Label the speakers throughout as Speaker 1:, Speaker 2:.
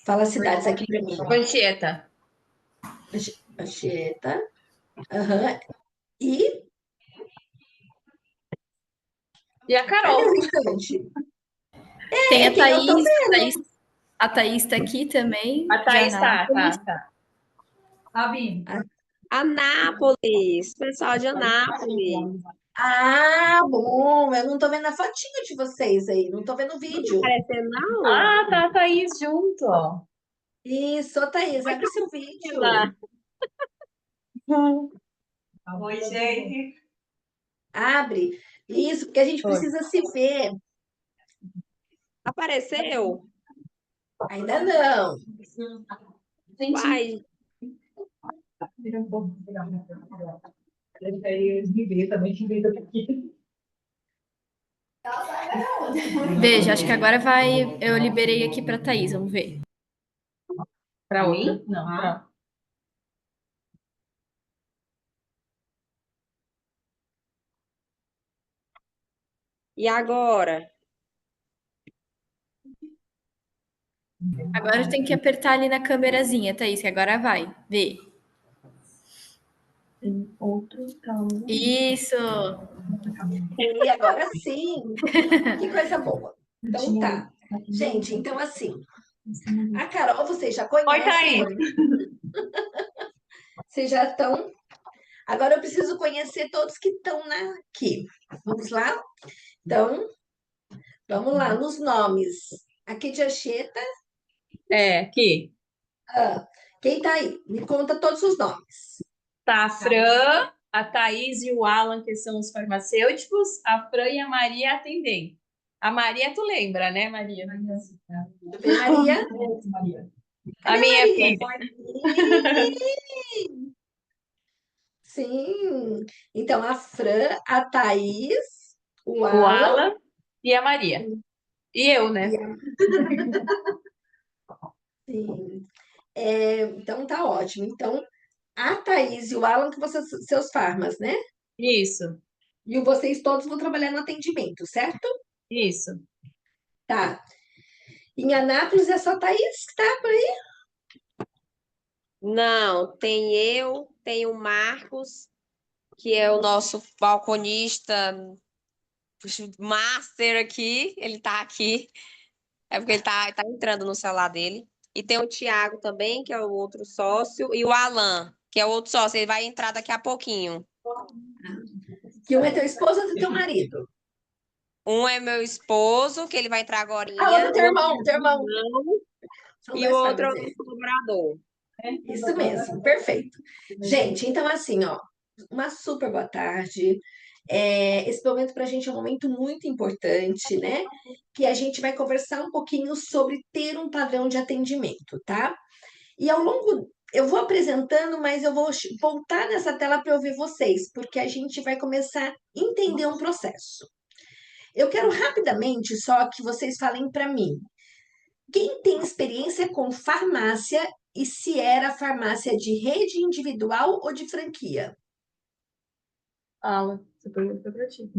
Speaker 1: Fala as cidades aqui para mim.
Speaker 2: Anchieta.
Speaker 1: Anchieta. Aham. E
Speaker 2: E a
Speaker 1: cadê o
Speaker 2: Carol.
Speaker 1: restante?
Speaker 3: Tem
Speaker 1: É quem eu tô vendo.
Speaker 3: A Thaís tá aqui também,
Speaker 2: A
Speaker 3: de
Speaker 2: Thaís tá,
Speaker 3: Anápolis.
Speaker 2: tá.
Speaker 4: Anápolis, pessoal de Anápolis.
Speaker 1: Ah, bom. Eu não tô vendo a fotinho de vocês aí. Não tô vendo o vídeo.
Speaker 4: Aparecendo, não?
Speaker 2: Ah, tá a Thaís junto, ó.
Speaker 1: Isso, ô, Thaís, abre seu vídeo.
Speaker 4: Não.
Speaker 2: Oi, gente.
Speaker 1: Abre. Isso, porque a gente
Speaker 2: Oi.
Speaker 1: precisa se ver.
Speaker 4: Apareceu?
Speaker 1: Ainda não.
Speaker 4: Uai,
Speaker 3: Veja, acho que agora vai. Eu liberei aqui pra Thaís, vamos ver.
Speaker 2: Pra outra? Não, pra...
Speaker 4: e agora?
Speaker 3: Agora tem que apertar ali na câmerazinha, Thaís, que agora vai. Vê. Isso!
Speaker 1: E agora sim. Que coisa boa. Então tá. Gente, então assim, a Carol vocês já
Speaker 2: Oi,
Speaker 1: conhecem,
Speaker 2: Thaís.
Speaker 1: vocês já estão. Agora eu preciso conhecer todos que estão aqui. Vamos lá? Então, vamos lá, nos nomes. Aqui de Anchieta.
Speaker 2: É, aqui.
Speaker 1: Quem tá aí? Me conta todos os nomes.
Speaker 2: Tá a Fran, a Thaís e o Alan, que são os farmacêuticos. A Fran e a Maria atendem. A Maria, tu lembra, né, Maria?
Speaker 1: Maria?
Speaker 2: A
Speaker 1: Cadê a
Speaker 2: minha
Speaker 1: Maria?
Speaker 2: filha.
Speaker 1: Sim. Então, a Fran, a Thaís, o
Speaker 2: O
Speaker 1: Alan
Speaker 2: Alan e a Maria. E eu,
Speaker 1: e
Speaker 2: né?
Speaker 1: a... Sim. Então, tá ótimo. Então, a Thaís e o Alan, que vocês, seus farmas, né?
Speaker 2: Isso,
Speaker 1: E vocês todos vão trabalhar no atendimento, certo?
Speaker 2: isso.
Speaker 1: Tá. Em Anápolis é só a Thaís que tá por aí?
Speaker 4: Não, tem o Marcos, que é o nosso balconista master aqui. Ele tá aqui. É porque ele tá entrando no celular dele. E tem o Thiago também, que é o outro sócio, e o Alan, que é o outro sócio. Ele vai entrar daqui a pouquinho.
Speaker 1: Que um é teu esposo, outro é teu marido.
Speaker 4: Um é meu esposo, que ele vai entrar
Speaker 1: Ah, outro
Speaker 4: agorinha.
Speaker 1: é
Speaker 4: O
Speaker 1: teu
Speaker 4: outro
Speaker 1: irmão, teu
Speaker 4: é meu
Speaker 1: irmão.
Speaker 4: irmão.
Speaker 1: São
Speaker 4: E o
Speaker 1: dois
Speaker 4: outro é
Speaker 1: farmas
Speaker 4: o
Speaker 1: aí.
Speaker 4: nosso colaborador.
Speaker 1: Isso mesmo, perfeito. Gente, então assim, ó, uma super boa tarde. Esse momento para a gente é um momento muito importante, né? Que a gente vai conversar um pouquinho sobre ter um padrão de atendimento, tá? E ao longo, eu vou apresentando, mas eu vou voltar nessa tela para ouvir vocês, porque a gente vai começar a entender um processo. Eu quero rapidamente só que vocês falem para mim. Quem tem experiência com farmácia e se era farmácia de rede individual ou de franquia?
Speaker 2: Alan, essa pergunta foi pra ti.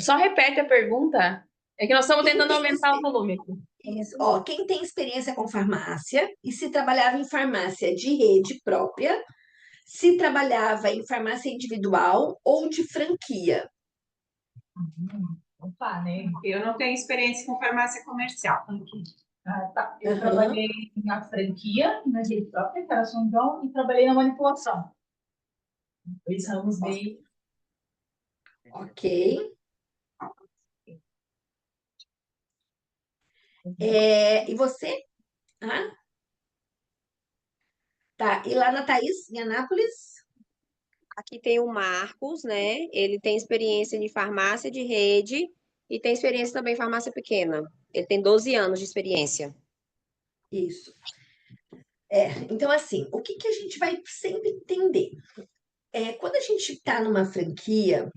Speaker 2: Só repete a pergunta. É que nós estamos
Speaker 1: Quem
Speaker 2: tentando
Speaker 1: tem,
Speaker 2: aumentar o volume aqui.
Speaker 1: isso, ó, quem tem experiência com farmácia e se trabalhava em farmácia de rede própria, se trabalhava em farmácia individual ou de franquia?
Speaker 5: Opa, né? Eu não tenho experiência com farmácia comercial. Ah, tá. Eu
Speaker 1: Aham,
Speaker 5: trabalhei na franquia, na rede própria, que era São João, e trabalhei na manipulação. Dois ramos bem.
Speaker 1: ok. E você? Ah, tá. E lá na Thaís, em Anápolis?
Speaker 4: Aqui tem o Marcos, né? Ele tem experiência de farmácia de rede e tem experiência também em farmácia pequena. Ele tem 12 anos de experiência.
Speaker 1: Isso. Então, assim, o que que a gente vai sempre entender? Quando a gente está numa franquia,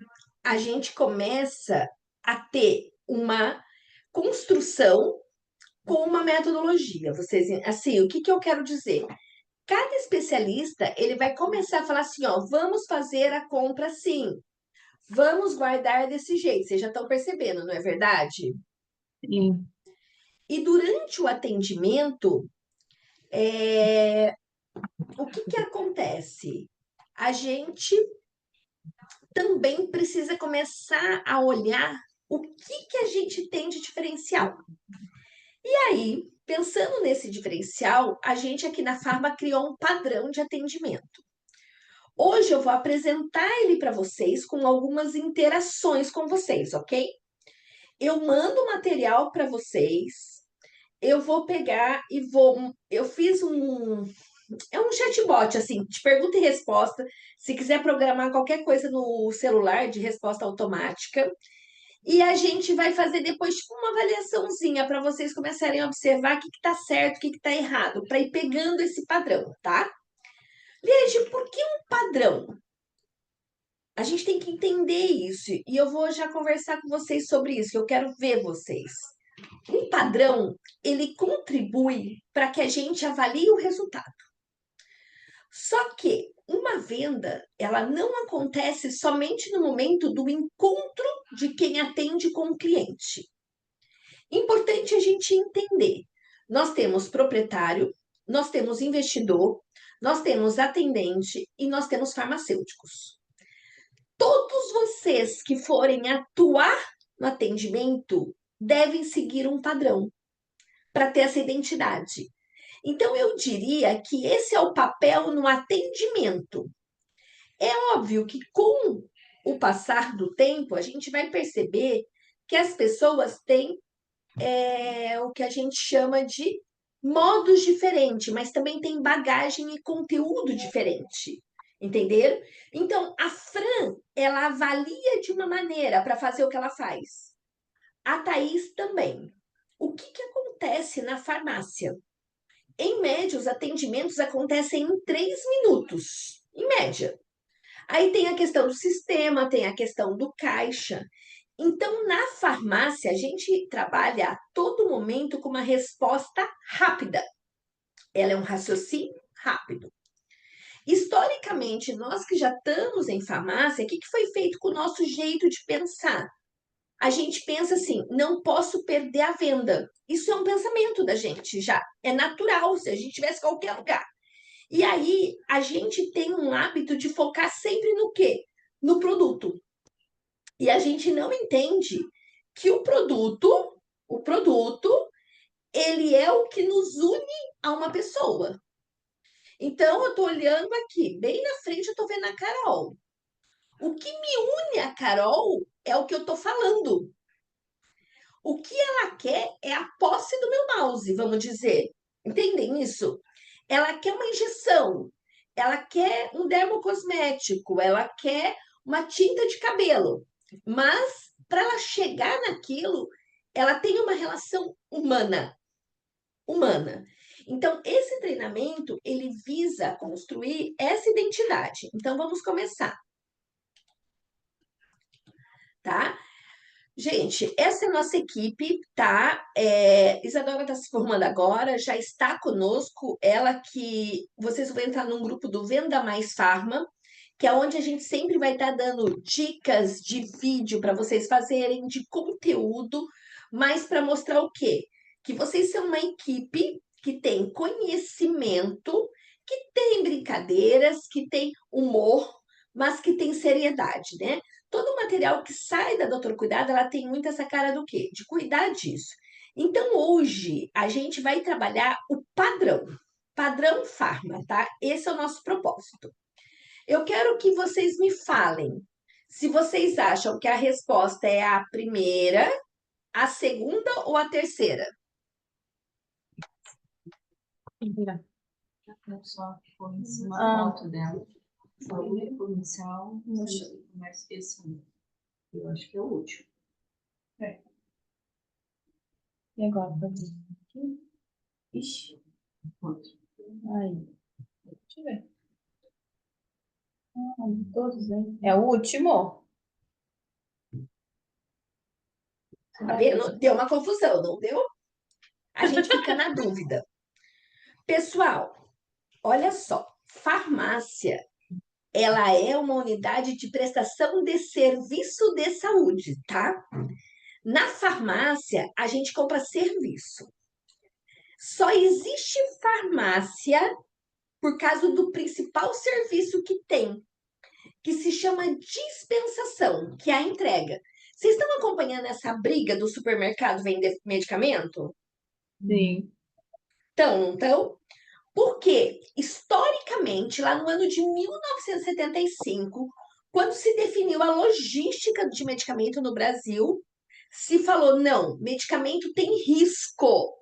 Speaker 1: a gente começa a ter uma construção com uma metodologia. Vocês, assim, o que que eu quero dizer? Cada especialista, ele vai começar a falar assim, ó, vamos fazer a compra assim, vamos guardar desse jeito. Vocês já estão percebendo, não é verdade?
Speaker 2: Sim.
Speaker 1: E durante o atendimento, o que acontece? A gente também precisa começar a olhar o que a gente tem de diferencial. E aí, pensando nesse diferencial, a gente aqui na Farma criou um padrão de atendimento. Hoje eu vou apresentar ele para vocês com algumas interações com vocês, ok? Eu mando o material para vocês, eu vou pegar e eu fiz é um chatbot, assim, de pergunta e resposta. Se quiser programar qualquer coisa no celular de resposta automática. E a gente vai fazer depois, tipo, uma avaliaçãozinha para vocês começarem a observar o que está certo, o que está errado, para ir pegando esse padrão, tá? Veja, por que um padrão? A gente tem que entender isso. E eu vou já conversar com vocês sobre isso, que eu quero ver vocês. Um padrão, ele contribui para que a gente avalie o resultado. Só que uma venda, ela não acontece somente no momento do encontro de quem atende com o cliente. Importante a gente entender. Nós temos proprietário, nós temos investidor, nós temos atendente e nós temos farmacêuticos. Todos vocês que forem atuar no atendimento devem seguir um padrão para ter essa identidade. Então, eu diria que esse é o papel no atendimento. É óbvio que com o passar do tempo, a gente vai perceber que as pessoas têm o que a gente chama de modos diferentes, mas também tem bagagem e conteúdo diferente. Entenderam? Então, a Fran, ela avalia de uma maneira para fazer o que ela faz. A Thaís também. O que acontece na farmácia? Em média, os atendimentos acontecem em 3 minutos, em média. Aí tem a questão do sistema, tem a questão do caixa. Então, na farmácia, a gente trabalha a todo momento com uma resposta rápida. Ela é um raciocínio rápido. Historicamente, nós que já estamos em farmácia, o que foi feito com o nosso jeito de pensar? A gente pensa assim, não posso perder a venda. Isso é um pensamento da gente já. É natural, se a gente tivesse em qualquer lugar. E aí, a gente tem um hábito de focar sempre no quê? No produto. E a gente não entende que o produto, ele é o que nos une a uma pessoa. Então, eu tô olhando aqui, bem na frente eu tô vendo a Carol. O que me une a Carol é o que eu tô falando. O que ela quer é a posse do meu mouse, vamos dizer. Entendem isso? Ela quer uma injeção, ela quer um dermocosmético, ela quer uma tinta de cabelo. Mas, para ela chegar naquilo, ela tem uma relação humana. Humana. Então, esse treinamento, ele visa construir essa identidade. Então, vamos começar. Tá? Gente, essa é a nossa equipe, tá? Isadora está se formando agora, já está conosco. Ela que vocês vão entrar num grupo do Venda Mais Farma, que é onde a gente sempre vai estar dando dicas de vídeo para vocês fazerem, de conteúdo, mas para mostrar o quê? Que vocês são uma equipe que tem conhecimento, que tem brincadeiras, que tem humor, mas que tem seriedade, né? Todo o material que sai da Doutor Cuidado, ela tem muito essa cara do quê? De cuidar disso. Então, hoje, a gente vai trabalhar o padrão Farma, tá? Esse é o nosso propósito. Eu quero que vocês me falem se vocês acham que a resposta é a primeira, a segunda ou a terceira.
Speaker 5: Eu só ficou em cima da foto dela. Saúde comercial, comércio esse. Eu acho que é o último.
Speaker 2: E agora, pra ver aqui. Ixi. Aí. Deixa eu ver. Todos, hein? É o último?
Speaker 1: Tá vendo? Deu uma confusão, não deu? A gente fica na dúvida. Pessoal, olha só. Farmácia, ela é uma unidade de prestação de serviço de saúde, tá? Na farmácia, a gente compra serviço. Só existe farmácia por causa do principal serviço que tem, que se chama dispensação, que é a entrega. Vocês estão acompanhando essa briga do supermercado vender medicamento?
Speaker 2: Sim.
Speaker 1: Então, não estão? Porque, historicamente, lá no ano de 1975, quando se definiu a logística de medicamento no Brasil, se falou: não, medicamento tem risco.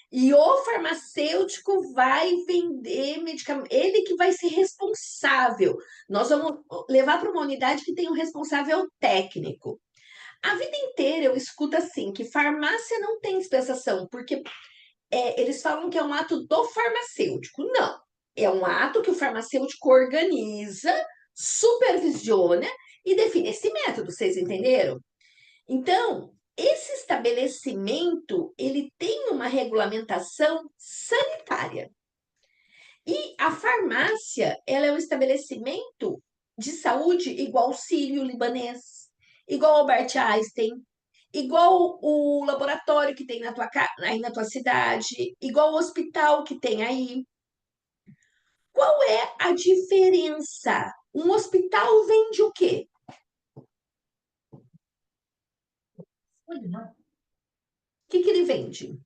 Speaker 1: E o farmacêutico vai vender medicamento, ele que vai ser responsável. Nós vamos levar para uma unidade que tem um responsável técnico. A vida inteira eu escuto assim, que farmácia não tem dispensação, porque eles falam que é um ato do farmacêutico. Não, é um ato que o farmacêutico organiza, supervisiona e define esse método, vocês entenderam? Então, esse estabelecimento, ele tem uma regulamentação sanitária. E a farmácia, ela é um estabelecimento de saúde igual o Sírio-Libanês, igual o Albert Einstein, igual o laboratório que tem aí na tua cidade, igual o hospital que tem aí. Qual é a diferença? Um hospital vende o quê? O que ele vende?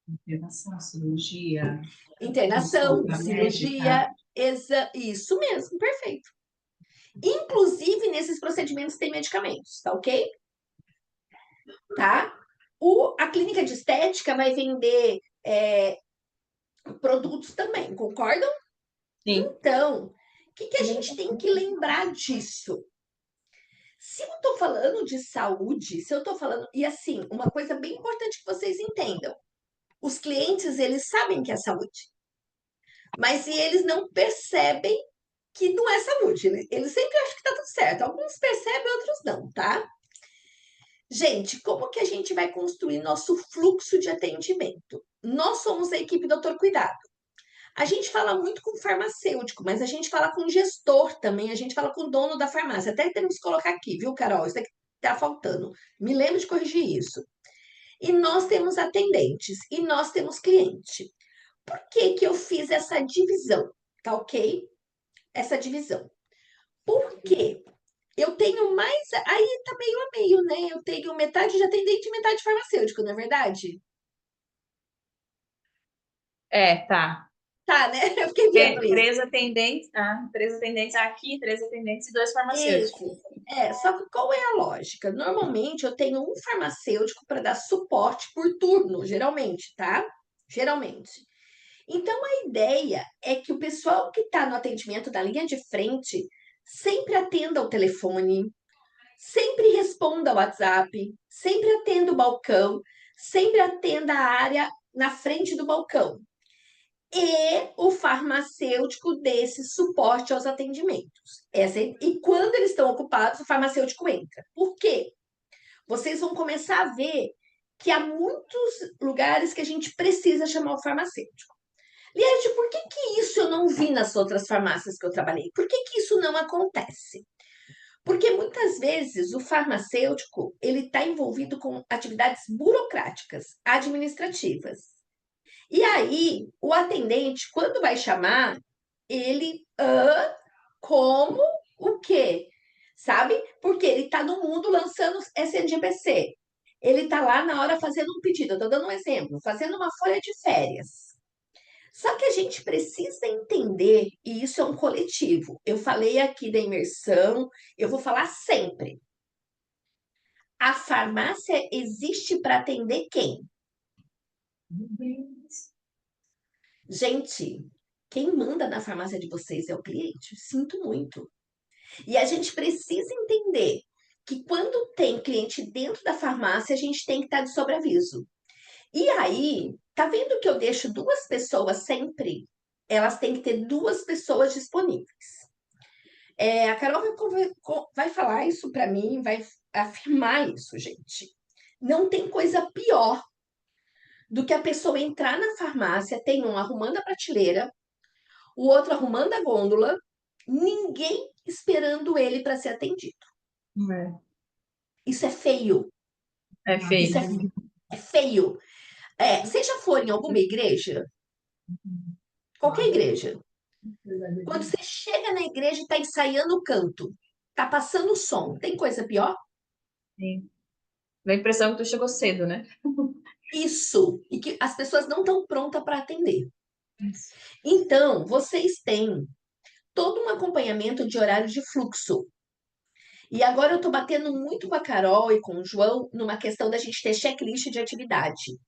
Speaker 5: Internação, cirurgia,
Speaker 1: Internação,
Speaker 5: consulta
Speaker 1: cirurgia,
Speaker 5: médica.
Speaker 1: isso mesmo, perfeito. Inclusive, nesses procedimentos tem medicamentos, tá ok? Tá? A clínica de estética vai vender produtos também, concordam?
Speaker 2: Sim.
Speaker 1: Então, o que a gente tem que lembrar disso? Se eu estou falando de saúde, se eu estou falando. E assim, uma coisa bem importante que vocês entendam: os clientes, eles sabem que é saúde, mas eles não percebem que não é saúde. Eles sempre acham que está tudo certo. Alguns percebem, outros não, tá? Gente, como que a gente vai construir nosso fluxo de atendimento? Nós somos a equipe Doutor Cuidado. A gente fala muito com o farmacêutico, mas a gente fala com o gestor também, a gente fala com o dono da farmácia. Até temos que colocar aqui, viu, Carol? Isso daqui tá faltando. Me lembro de corrigir isso. E nós temos atendentes e nós temos cliente. Por que que eu fiz essa divisão? Tá ok? Essa divisão. Por quê? Eu tenho mais. Aí tá meio a meio, né? Eu tenho metade de atendente e metade de farmacêutico, não é verdade?
Speaker 2: Tá.
Speaker 1: Tá, né? Eu fiquei vendo isso.
Speaker 2: Três atendentes aqui, três atendentes e dois farmacêuticos.
Speaker 1: Isso. Só que qual é a lógica? Normalmente eu tenho um farmacêutico para dar suporte por turno, geralmente, tá? Geralmente. Então a ideia é que o pessoal que está no atendimento da linha de frente sempre atenda ao telefone, sempre responda ao WhatsApp, sempre atenda o balcão, sempre atenda a área na frente do balcão. E o farmacêutico desse suporte aos atendimentos. E quando eles estão ocupados, o farmacêutico entra. Por quê? Vocês vão começar a ver que há muitos lugares que a gente precisa chamar o farmacêutico. Liette, por que que isso eu não vi nas outras farmácias que eu trabalhei? Por que que isso não acontece? Porque muitas vezes o farmacêutico ele está envolvido com atividades burocráticas, administrativas. E aí, o atendente, quando vai chamar, ele, como o quê? Sabe? Porque ele está no mundo lançando SNGPC. Ele está lá na hora fazendo um pedido. Eu estou dando um exemplo, fazendo uma folha de férias. Só que a gente precisa entender, e isso é um coletivo. Eu falei aqui da imersão, eu vou falar sempre. A farmácia existe para atender quem? Gente, quem manda na farmácia de vocês é o cliente. Sinto muito. E a gente precisa entender que quando tem cliente dentro da farmácia, a gente tem que estar de sobreaviso. E aí, tá vendo que eu deixo duas pessoas sempre? Elas têm que ter duas pessoas disponíveis. A Carol vai falar isso para mim, vai afirmar isso, gente. Não tem coisa pior do que a pessoa entrar na farmácia, tem um arrumando a prateleira, o outro arrumando a gôndola, ninguém esperando ele para ser atendido. Isso é feio.
Speaker 2: É feio.
Speaker 1: Isso é feio. Vocês já foram em alguma igreja? Qualquer igreja. Quando você chega na igreja e está ensaiando o canto, tá passando o som, tem coisa pior?
Speaker 2: Sim. Dá a impressão que tu chegou cedo, né?
Speaker 1: Isso, e que as pessoas não estão prontas para atender.
Speaker 2: Isso.
Speaker 1: Então, vocês têm todo um acompanhamento de horário de fluxo. E agora eu estou batendo muito com a Carol e com o João numa questão da gente ter checklist de atividade.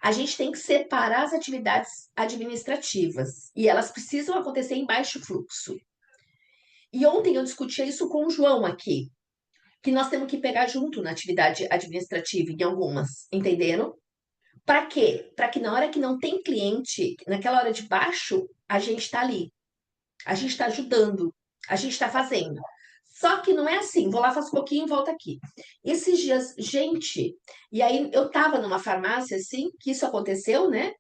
Speaker 1: A gente tem que separar as atividades administrativas e elas precisam acontecer em baixo fluxo. E ontem eu discutia isso com o João aqui, que nós temos que pegar junto na atividade administrativa em algumas, entenderam? Para quê? Para que na hora que não tem cliente, naquela hora de baixo, a gente está ali, a gente está ajudando, a gente está fazendo. Só que não é assim, vou lá, faço um pouquinho e volto aqui. Esses dias, gente, e aí eu estava numa farmácia assim, que isso aconteceu, né?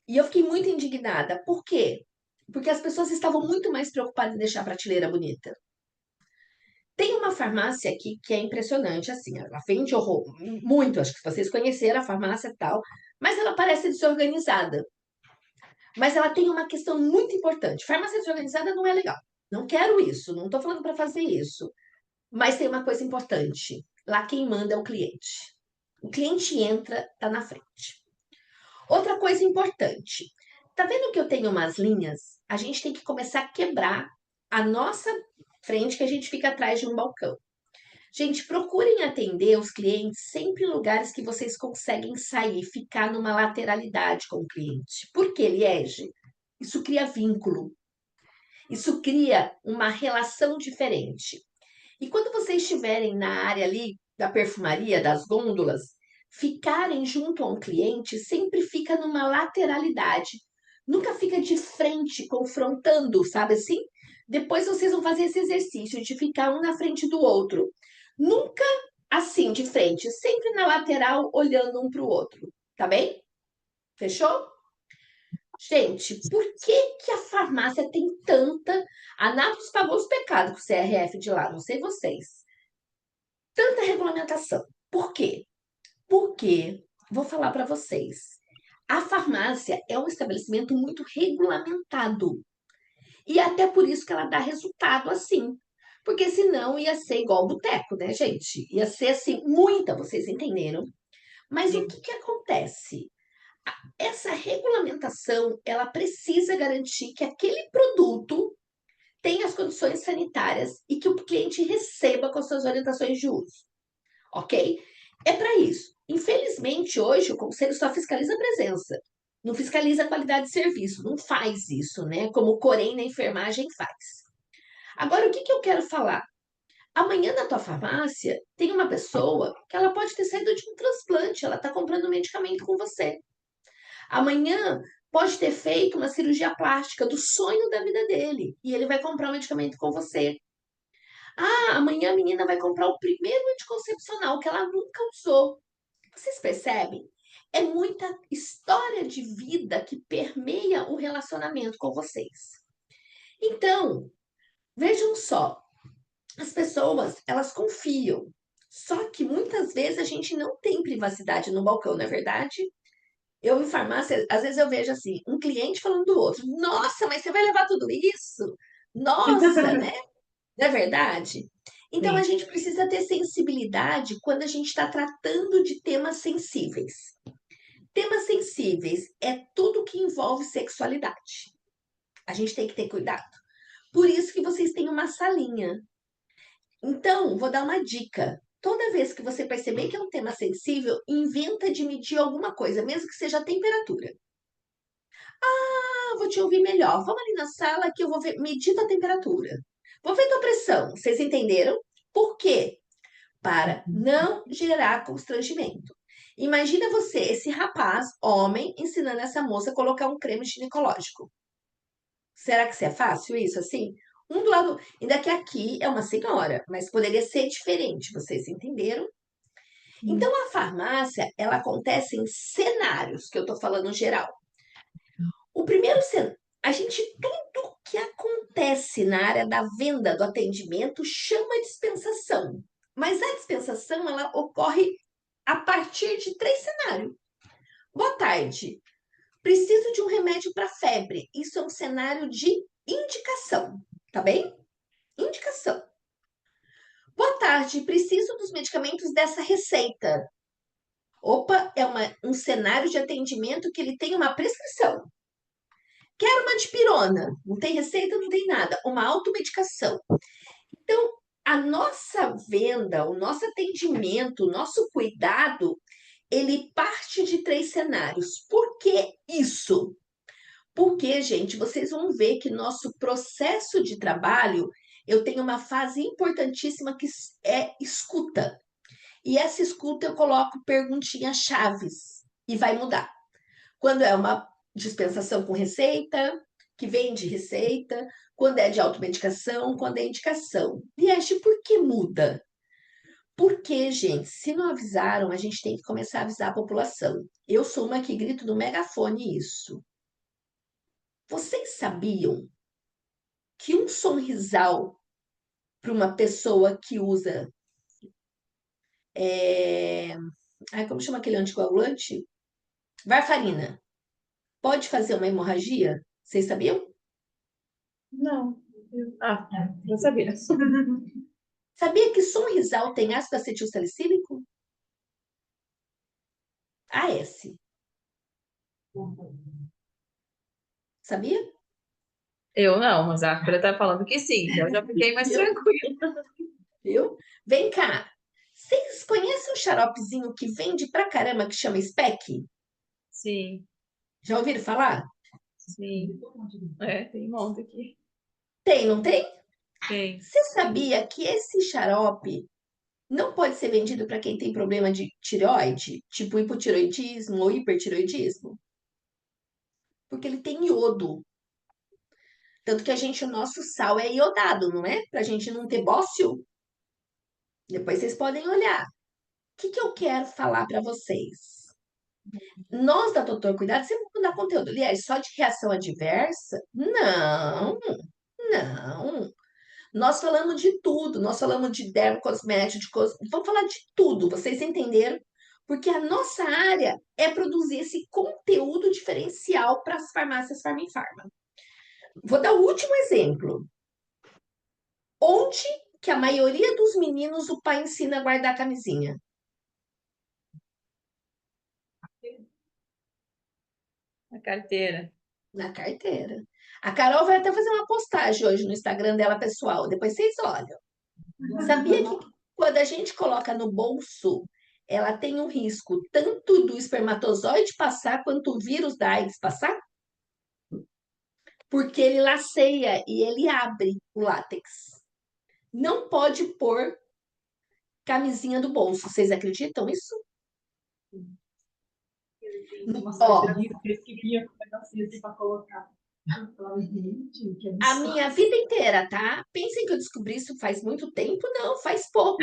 Speaker 1: E eu fiquei muito indignada. Por quê? Porque as pessoas estavam muito mais preocupadas em deixar a prateleira bonita. Tem uma farmácia aqui que é impressionante, assim, ela vende horror, muito, acho que vocês conheceram a farmácia e tal, mas ela parece desorganizada. Mas ela tem uma questão muito importante. Farmácia desorganizada não é legal. Não quero isso, não estou falando para fazer isso. Mas tem uma coisa importante. Lá quem manda é o cliente. O cliente entra, tá na frente. Outra coisa importante. Tá vendo que eu tenho umas linhas? A gente tem que começar a quebrar a nossa frente, que a gente fica atrás de um balcão. Gente, procurem atender os clientes sempre em lugares que vocês conseguem sair, ficar numa lateralidade com o cliente. Por que, Liege? Isso cria vínculo. Isso cria uma relação diferente. E quando vocês estiverem na área ali da perfumaria, das gôndolas, ficarem junto a um cliente sempre fica numa lateralidade. Nunca fica de frente, confrontando, sabe assim? Depois vocês vão fazer esse exercício de ficar um na frente do outro. Nunca assim, de frente, sempre na lateral, olhando um para o outro. Tá bem? Fechou? Gente, por que que a farmácia tem tanta... A Natus pagou os pecados com o CRF de lá, não sei vocês. Tanta regulamentação. Por quê? Porque, vou falar para vocês, a farmácia é um estabelecimento muito regulamentado. E até por isso que ela dá resultado assim. Porque senão ia ser igual boteco, né, gente? Ia ser assim, muita, vocês entenderam? Mas o que que acontece? Essa regulamentação, ela precisa garantir que aquele produto tenha as condições sanitárias e que o cliente receba com as suas orientações de uso, ok? É para isso. Infelizmente, hoje, o conselho só fiscaliza a presença, não fiscaliza a qualidade de serviço, não faz isso, né? Como o Corém na enfermagem faz. Agora, o que que eu quero falar? Amanhã na tua farmácia tem uma pessoa que ela pode ter saído de um transplante, ela está comprando medicamento com você. Amanhã pode ter feito uma cirurgia plástica do sonho da vida dele e ele vai comprar o medicamento com você. Ah, amanhã a menina vai comprar o primeiro anticoncepcional que ela nunca usou. Vocês percebem? É muita história de vida que permeia o relacionamento com vocês. Então, vejam só, as pessoas, elas confiam. Só que muitas vezes a gente não tem privacidade no balcão, não é verdade? Eu em farmácia, às vezes eu vejo assim, um cliente falando do outro. Nossa, mas você vai levar tudo isso? Nossa, né? Não é verdade? Então a
Speaker 2: Sim.
Speaker 1: gente precisa ter sensibilidade quando a gente está tratando de temas sensíveis. Temas sensíveis é tudo que envolve sexualidade. A gente tem que ter cuidado. Por isso que vocês têm uma salinha. Então, vou dar uma dica. Toda vez que você perceber que é um tema sensível, inventa de medir alguma coisa, mesmo que seja a temperatura. Ah, vou te ouvir melhor. Vamos ali na sala que eu vou medir tua temperatura. Vou ver tua pressão. Vocês entenderam? Por quê? Para não gerar constrangimento. Imagina você, esse rapaz, homem, ensinando essa moça a colocar um creme ginecológico. Será que isso é fácil, isso assim? Um do lado. Ainda que aqui é uma senhora, mas poderia ser diferente, vocês entenderam? Então, a farmácia, ela acontece em cenários, que eu tô falando geral. O primeiro cenário, a gente, tudo que acontece na área da venda, do atendimento, chama dispensação. Mas a dispensação, ela ocorre a partir de 3 cenários. Boa tarde. Preciso de um remédio para febre. Isso é um cenário de indicação, tá bem? Indicação. Boa tarde. Preciso dos medicamentos dessa receita. Opa, é um cenário de atendimento que ele tem uma prescrição. Quero uma dipirona. Não tem receita, não tem nada. Uma automedicação. Então, a nossa venda, o nosso atendimento, o nosso cuidado, ele parte de 3 cenários. Por que isso? Porque, gente, vocês vão ver que nosso processo de trabalho, eu tenho uma fase importantíssima que é escuta. E essa escuta eu coloco perguntinhas chaves e vai mudar. Quando é uma dispensação com receita, que vem de receita, quando é de automedicação, quando é indicação. Liege, por que muda? Porque, gente, se não avisaram, a gente tem que começar a avisar a população. Eu sou uma que grito no megafone isso. Vocês sabiam que um sonrisal para uma pessoa que usa. Como chama aquele anticoagulante? Varfarina. Pode fazer uma hemorragia? Vocês sabiam?
Speaker 2: Não. Ah, não sabia.
Speaker 1: Sabia que sonrisal tem ácido acetilsalicílico? AS. Sabia?
Speaker 2: Eu não, mas a Fran tá falando que sim, então eu já fiquei mais tranquila.
Speaker 1: Viu? Vem cá. Vocês conhecem um xaropezinho que vende pra caramba que chama SPEC?
Speaker 2: Sim,
Speaker 1: Já ouviram falar?
Speaker 2: sim. É, tem um monte aqui.
Speaker 1: Tem, não tem?
Speaker 2: Tem.
Speaker 1: Você sabia que esse xarope não pode ser vendido para quem tem problema de tireoide, tipo hipotireoidismo ou hipertireoidismo? Porque ele tem iodo. Tanto que o nosso sal é iodado, não é? Para a gente não ter bócio. Depois vocês podem olhar. O que eu quero falar para vocês? Nós da Doutor Cuidado sempre vamos dar conteúdo. Aliás, só de reação adversa? Não, não. Nós falamos de tudo. Nós falamos de dermocosmético, vamos falar de tudo. Vocês entenderam? Porque a nossa área é produzir esse conteúdo diferencial para as farmácias Farma em Farma. Vou dar o último exemplo. Onde que a maioria dos meninos o pai ensina a guardar a camisinha?
Speaker 2: A carteira.
Speaker 1: Na carteira. A Carol vai até fazer uma postagem hoje no Instagram dela pessoal, depois vocês olham. Sabia que quando a gente coloca no bolso, ela tem um risco tanto do espermatozoide passar quanto o vírus da AIDS passar? Porque ele laceia e ele abre o látex. Não pode pôr camisinha do bolso. Vocês acreditam nisso? Ó,
Speaker 5: Que vinha com um negocinho assim pra colocar. Gente, que
Speaker 1: a
Speaker 5: absurdo.
Speaker 1: minha vida inteira, tá? Pensem que eu descobri isso faz muito tempo? Não, faz pouco.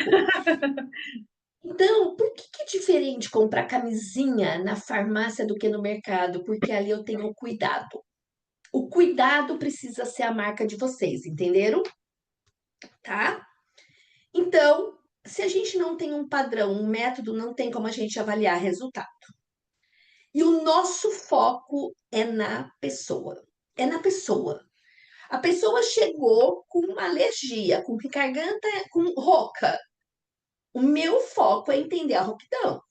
Speaker 1: Então, por que é diferente comprar camisinha na farmácia do que no mercado? Porque ali eu tenho cuidado. O cuidado precisa ser a marca de vocês, entenderam? Tá? Então, se a gente não tem um padrão, um método, não tem como a gente avaliar resultado. E o nosso foco é na pessoa. É na pessoa. A pessoa chegou com uma alergia, com garganta, com rouca. O meu foco é entender a rouquidão.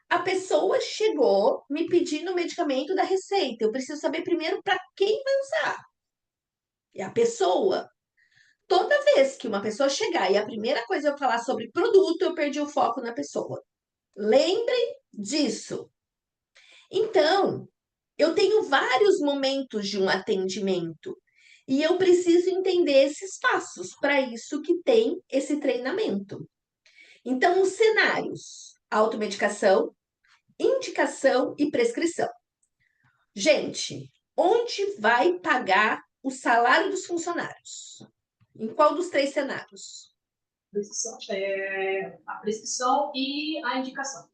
Speaker 1: A pessoa chegou me pedindo o medicamento da receita. Eu preciso saber primeiro para quem vai usar. E a pessoa, toda vez que uma pessoa chegar e a primeira coisa eu falar sobre produto, eu perdi o foco na pessoa. Lembrem disso. Então, eu tenho vários momentos de um atendimento e eu preciso entender esses passos. Para isso que tem esse treinamento. Então, os cenários: automedicação, indicação e prescrição. Gente, onde vai pagar o salário dos funcionários? Em qual dos 3 cenários?
Speaker 5: A prescrição e a indicação.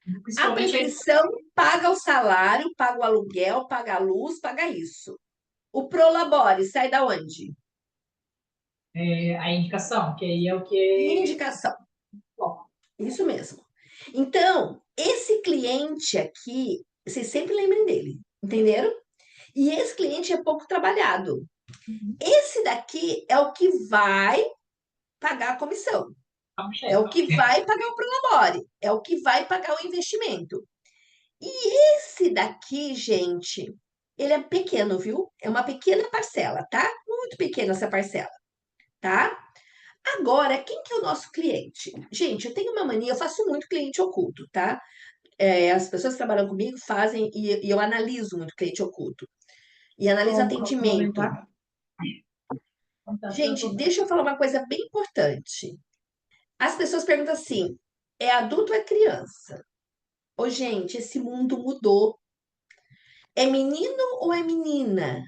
Speaker 1: A
Speaker 5: Principalmente
Speaker 1: prescrição paga o salário, paga o aluguel, paga a luz, paga isso. O Prolabore sai da onde?
Speaker 5: a indicação, que aí é o
Speaker 1: E
Speaker 5: que
Speaker 1: indicação.
Speaker 5: Bom,
Speaker 1: Isso mesmo. Então, Esse cliente aqui, vocês sempre lembrem dele, entenderam? E esse cliente é pouco trabalhado. Esse daqui é o que vai pagar a comissão, é o que vai pagar o prolabore, é o que vai pagar o investimento. E esse daqui, gente, ele é pequeno, viu? É uma pequena parcela, tá? Muito pequena essa parcela, tá? Agora, quem que é o nosso cliente? Gente, eu tenho uma mania, eu faço muito cliente oculto, tá? As pessoas que trabalham comigo fazem e eu analiso muito cliente oculto. E analiso atendimento. Gente, deixa eu falar uma coisa bem importante. As pessoas perguntam assim: é adulto ou é criança? Ô, gente, esse mundo mudou. É menino ou é menina?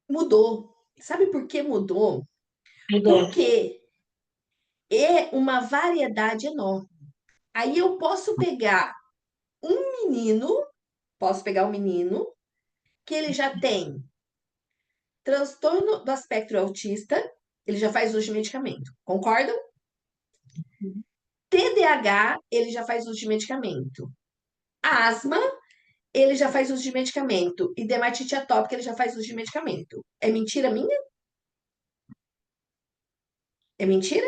Speaker 1: Mudou. Sabe por que mudou?
Speaker 5: Mudou.
Speaker 1: Porque é uma variedade enorme. Aí eu posso pegar um menino que ele já tem transtorno do espectro autista, ele já faz uso de medicamento. Concordam? TDAH, ele já faz uso de medicamento. Asma, ele já faz uso de medicamento. E dermatite atópica, ele já faz uso de medicamento. É mentira minha? É mentira?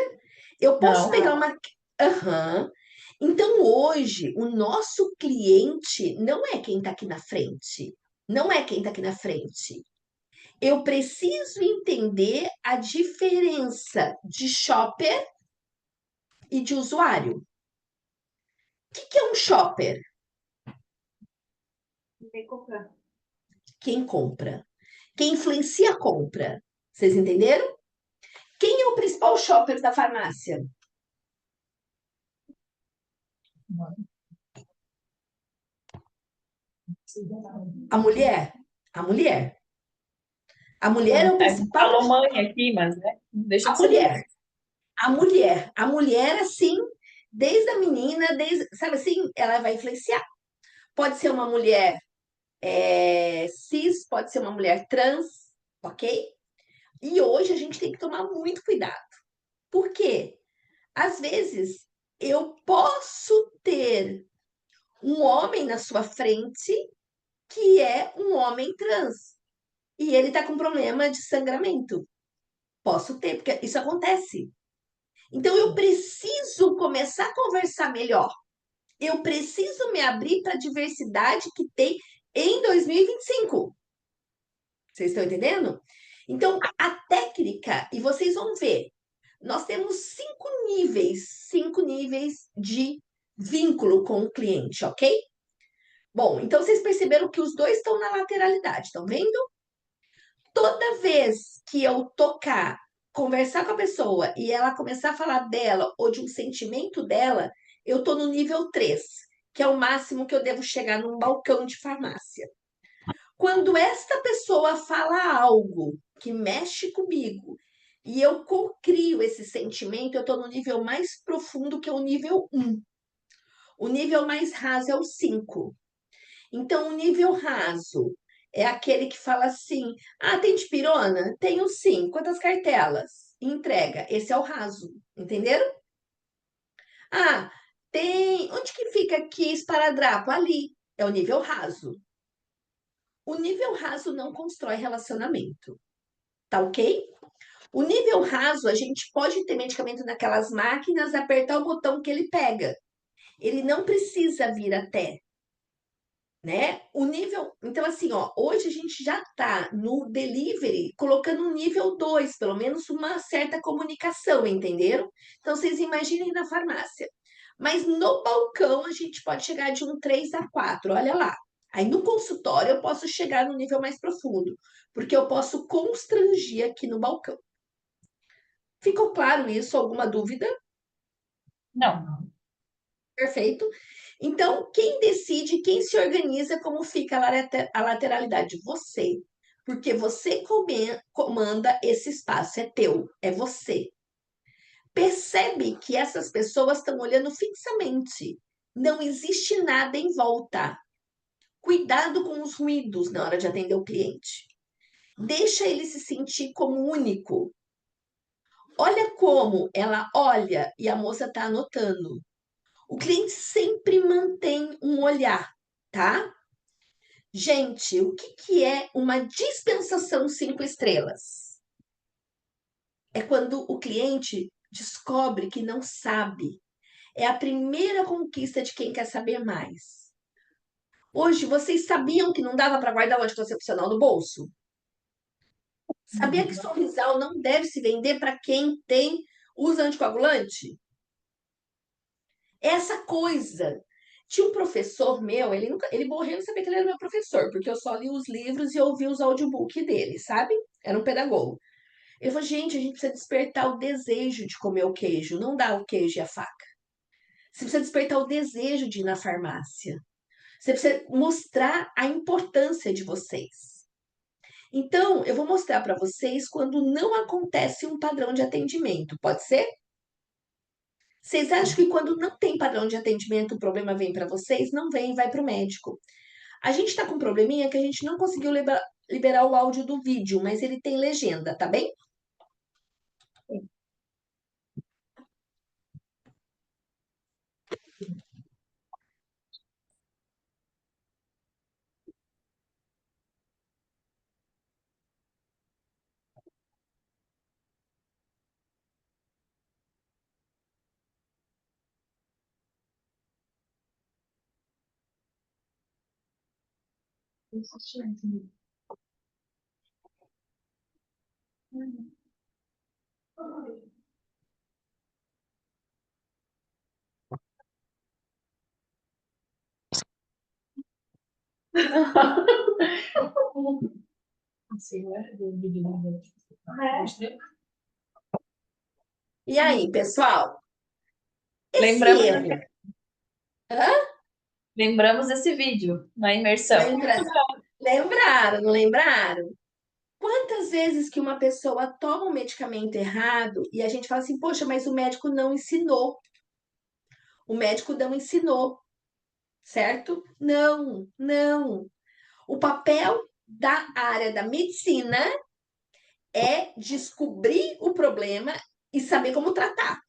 Speaker 1: Eu posso
Speaker 5: Não.
Speaker 1: pegar uma. Aham. Então, hoje, o nosso cliente não é quem está aqui na frente. Não é quem está aqui na frente. Eu preciso entender a diferença de shopper e de usuário. O que é um shopper?
Speaker 2: Quem comprar.
Speaker 1: Quem compra. Quem influencia a compra. Vocês entenderam? Quem é o principal shopper da farmácia? A mulher. A mulher. A mulher é o
Speaker 2: A gente
Speaker 1: principal.
Speaker 2: falou mãe aqui, mas né? Não deixa
Speaker 1: A
Speaker 2: de ser mulher.
Speaker 1: mulher. A mulher. A mulher, assim, desde a menina, sabe assim, ela vai influenciar. Pode ser uma mulher cis, pode ser uma mulher trans, ok? E hoje a gente tem que tomar muito cuidado. Por quê? Às vezes eu posso ter um homem na sua frente que é um homem trans e ele tá com problema de sangramento. Posso ter, porque isso acontece. Então eu preciso começar a conversar melhor. Eu preciso me abrir para a diversidade que tem em 2025. Vocês estão entendendo? Então, a técnica, e vocês vão ver, nós temos 5 níveis de vínculo com o cliente, ok? Bom, então vocês perceberam que os dois estão na lateralidade, estão vendo? Toda vez que eu tocar, conversar com a pessoa e ela começar a falar dela ou de um sentimento dela, eu estou no nível 3, que é o máximo que eu devo chegar num balcão de farmácia. Quando esta pessoa fala algo que mexe comigo e eu cocrio esse sentimento, eu estou no nível mais profundo, que é o nível 1. O nível mais raso é o 5. Então, o nível raso é aquele que fala assim: ah, tem dipirona? Tenho sim. Quantas cartelas? Entrega. Esse é o raso. Entenderam? Ah, tem. Onde que fica aqui esparadrapo? Ali. É o nível raso. O nível raso não constrói relacionamento. Tá ok? O nível raso, a gente pode ter medicamento naquelas máquinas, apertar o botão que ele pega. Ele não precisa vir até, né? O nível. Então, assim, ó, hoje a gente já tá no delivery colocando um nível 2, pelo menos uma certa comunicação, entenderam? Então, vocês imaginem na farmácia. Mas no balcão a gente pode chegar de um 3 a 4, olha lá. Aí no consultório eu posso chegar no nível mais profundo, porque eu posso constrangir aqui no balcão. Ficou claro isso? Alguma dúvida?
Speaker 2: Não.
Speaker 1: Perfeito. Então, quem decide, quem se organiza, como fica a lateralidade? Você. Porque você comanda esse espaço, é teu, é você. Percebe que essas pessoas estão olhando fixamente. Não existe nada em volta. Cuidado com os ruídos na hora de atender o cliente. Deixa ele se sentir como único. Olha como ela olha e a moça está anotando. O cliente sempre mantém um olhar, tá? Gente, o que que é uma dispensação 5 estrelas? É quando o cliente descobre que não sabe. É a primeira conquista de quem quer saber mais. Hoje, vocês sabiam que não dava para guardar o anticoncepcional no bolso? Sabia que Sorrisal não deve se vender para quem usa anticoagulante? Essa coisa. Tinha um professor meu, ele morreu e sabia que ele era meu professor, porque eu só li os livros e ouvi os audiobooks dele, sabe? Era um pedagogo. Ele falou, gente, a gente precisa despertar o desejo de comer o queijo, não dá o queijo e a faca. Você precisa despertar o desejo de ir na farmácia. Você precisa mostrar a importância de vocês. Então, eu vou mostrar para vocês quando não acontece um padrão de atendimento, pode ser? Vocês acham que quando não tem padrão de atendimento, o problema vem para vocês? Não vem, vai para o médico. A gente está com um probleminha que a gente não conseguiu liberar o áudio do vídeo, mas ele tem legenda, tá bem? E aí, pessoal? Esse
Speaker 2: Lembramos,
Speaker 1: erro. Hã?
Speaker 2: lembramos esse vídeo na imersão.
Speaker 1: Lembraram, não lembraram? Quantas vezes que uma pessoa toma um medicamento errado e a gente fala assim, poxa, mas o médico não ensinou. O médico não ensinou, certo? Não, não. O papel da área da medicina é descobrir o problema e saber como tratar.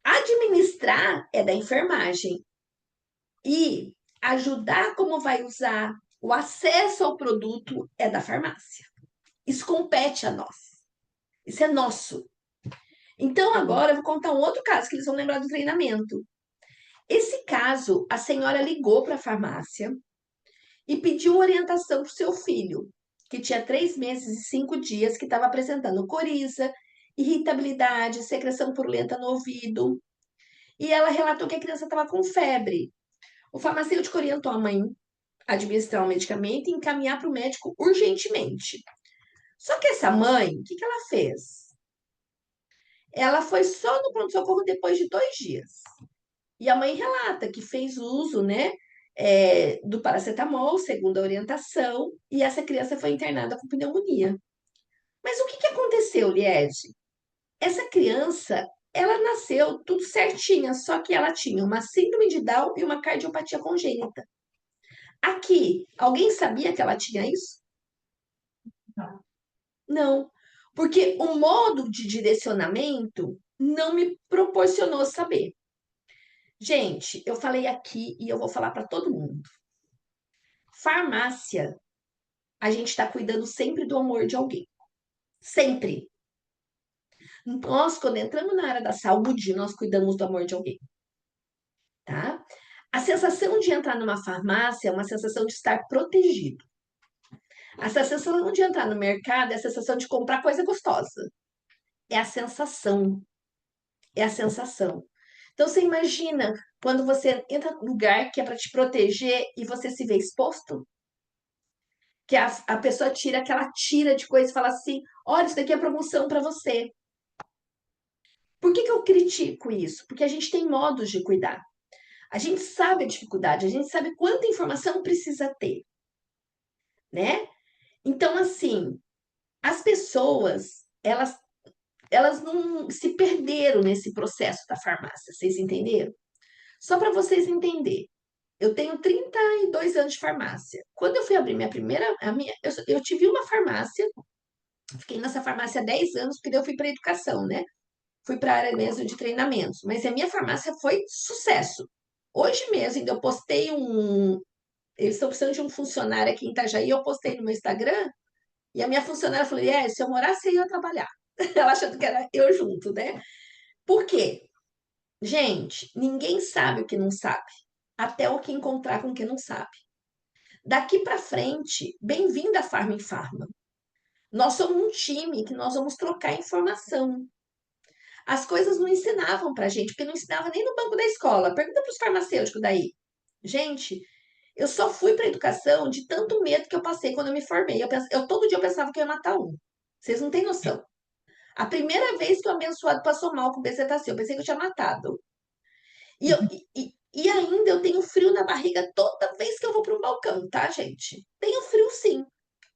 Speaker 1: Administrar é da enfermagem. E ajudar como vai usar o acesso ao produto é da farmácia. Isso compete a nós. Isso é nosso. Então, agora eu vou contar um outro caso que eles vão lembrar do treinamento. Esse caso, a senhora ligou para a farmácia e pediu orientação para o seu filho, que tinha 3 meses e 5 dias, que estava apresentando coriza, irritabilidade, secreção purulenta no ouvido. E ela relatou que a criança estava com febre. O farmacêutico orientou a mãe a administrar o medicamento e encaminhar para o médico urgentemente. Só que essa mãe, o que ela fez? Ela foi só no pronto-socorro depois de 2 dias. E a mãe relata que fez uso, né, do paracetamol, segundo a orientação, e essa criança foi internada com pneumonia. Mas o que aconteceu, Liege? Essa criança, ela nasceu tudo certinha, só que ela tinha uma síndrome de Down e uma cardiopatia congênita. Aqui, alguém sabia que ela tinha isso? Não, porque o modo de direcionamento não me proporcionou saber. Gente, eu falei aqui e eu vou falar para todo mundo. Farmácia, a gente está cuidando sempre do amor de alguém. Sempre. Nós, quando entramos na área da saúde, nós cuidamos do amor de alguém. Tá? A sensação de entrar numa farmácia é uma sensação de estar protegido. A sensação de entrar no mercado é a sensação de comprar coisa gostosa. É a sensação. É a sensação. Então, você imagina quando você entra num lugar que é para te proteger e você se vê exposto? Que a pessoa tira aquela tira de coisa e fala assim: olha, isso daqui é promoção para você. Por que eu critico isso? Porque a gente tem modos de cuidar. A gente sabe a dificuldade, a gente sabe quanta informação precisa ter, né? Então, assim, as pessoas, elas não se perderam nesse processo da farmácia, vocês entenderam? Só para vocês entenderem. Eu tenho 32 anos de farmácia. Quando eu fui abrir minha primeira, eu tive uma farmácia, fiquei nessa farmácia há 10 anos, porque daí eu fui para educação, né? fui para a área mesmo de treinamentos, mas a minha farmácia foi sucesso. Hoje mesmo, ainda eu postei eles estão precisando de um funcionário aqui em Itajaí, eu postei no meu Instagram, e a minha funcionária falou, se eu morasse aí, eu ia trabalhar. Ela achando que era eu junto, né? Por quê? Gente, ninguém sabe o que não sabe, até o que encontrar com o que não sabe. Daqui para frente, bem-vinda a Farma em Farma. Nós somos um time que nós vamos trocar informação. As coisas não ensinavam para a gente, porque não ensinava nem no banco da escola. Pergunta para os farmacêuticos daí. Gente, eu só fui para a educação de tanto medo que eu passei quando eu me formei. Todo dia eu pensava que eu ia matar um. Vocês não têm noção. A primeira vez que o abençoado passou mal com bezetacil, eu pensei que eu tinha matado. E ainda eu tenho frio na barriga toda vez que eu vou para um balcão, tá, gente? Tenho frio sim.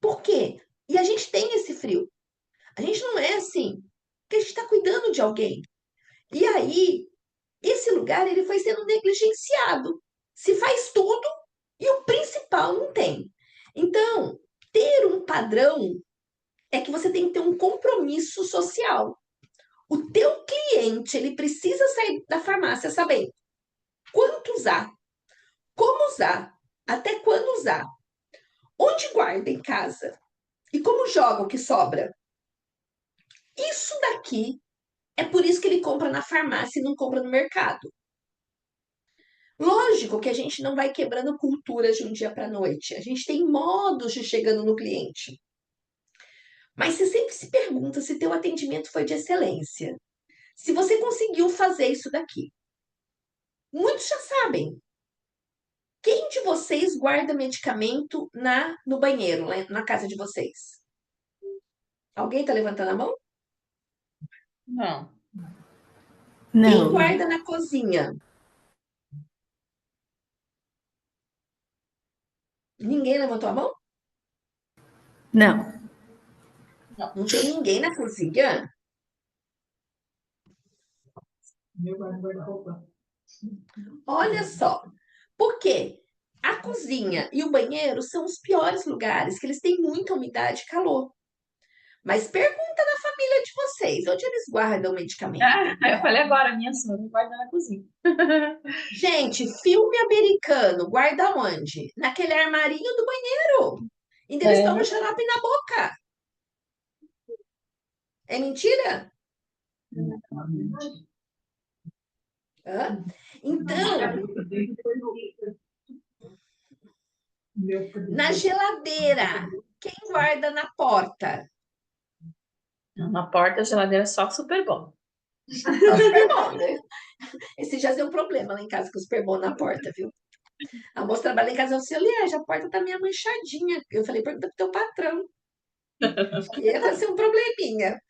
Speaker 1: Por quê? E a gente tem esse frio. A gente não é assim, porque a gente está cuidando de alguém. E aí, esse lugar ele foi sendo negligenciado. Se faz tudo e o principal não tem. Então, ter um padrão é que você tem que ter um compromisso social. O teu cliente, ele precisa sair da farmácia sabendo quanto usar, como usar, até quando usar, onde guarda em casa e como joga o que sobra. Isso daqui é por isso que ele compra na farmácia e não compra no mercado. Lógico que a gente não vai quebrando culturas de um dia para a noite. A gente tem modos de chegando no cliente. Mas você sempre se pergunta se teu atendimento foi de excelência. Se você conseguiu fazer isso daqui. Muitos já sabem. Quem de vocês guarda medicamento no banheiro, na casa de vocês? Alguém está levantando a mão?
Speaker 2: Não.
Speaker 1: Quem
Speaker 3: Não,
Speaker 1: guarda na cozinha? Ninguém levantou a mão?
Speaker 3: não.
Speaker 1: Não tem ninguém na cozinha?
Speaker 5: Meu guarda-roupa.
Speaker 1: Olha só. Por quê? A cozinha e o banheiro são os piores lugares, que eles têm muita umidade e calor. Mas pergunta na família de vocês, onde eles guardam o medicamento?
Speaker 2: Eu falei agora, minha sogra guarda na cozinha.
Speaker 1: Gente, filme americano, guarda onde? Naquele armarinho do banheiro. Ainda eles tomam xarope na boca. É mentira? Hã? Então, na geladeira, quem guarda na porta?
Speaker 2: Na porta, a geladeira só super bom.
Speaker 1: Não, super bom, né? Esse já deu um problema lá em casa com o super bom na porta, viu? A moça trabalha em casa, eu disse, Liege, a porta tá meio manchadinha. Eu falei, pergunta pro teu patrão. Acho que ia ser um probleminha.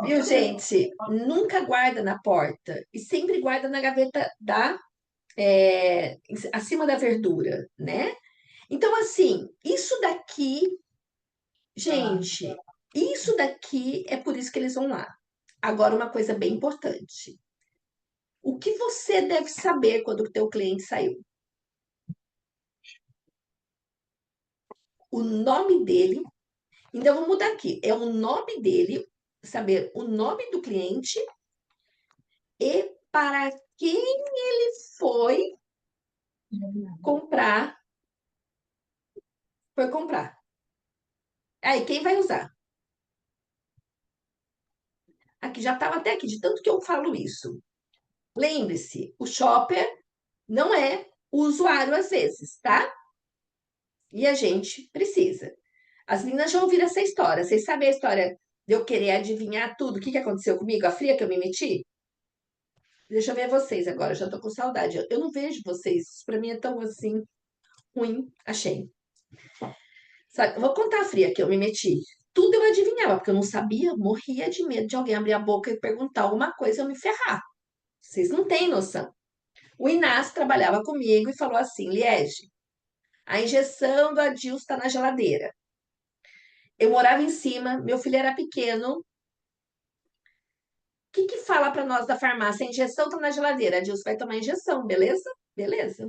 Speaker 1: Viu, gente? Nunca guarda na porta. E sempre guarda na gaveta acima da verdura, né? Então, assim, isso daqui, gente, isso daqui é por isso que eles vão lá. Agora, uma coisa bem importante. O que você deve saber quando o teu cliente saiu? O nome dele. Então, vamos mudar aqui. É o nome dele, saber o nome do cliente e para quem ele foi comprar. Foi comprar. Aí, quem vai usar? Aqui já estava até aqui, de tanto que eu falo isso. Lembre-se, o shopper não é o usuário às vezes, tá? E a gente precisa. As meninas já ouviram essa história. Vocês sabem a história de eu querer adivinhar tudo? O que aconteceu comigo? A fria que eu me meti? Deixa eu ver vocês agora, já tô com saudade. Eu não vejo vocês. Isso pra mim é tão assim ruim. Achei. Sabe, eu vou contar a fria que eu me meti. Tudo eu adivinhava, porque eu não sabia, morria de medo de alguém abrir a boca e perguntar alguma coisa e eu me ferrar. Vocês não têm noção. O Inácio trabalhava comigo e falou assim: Liege, a injeção do Adilson está na geladeira. Eu morava em cima, meu filho era pequeno. O que fala para nós da farmácia? A injeção está na geladeira. Adilson vai tomar injeção, beleza? Beleza.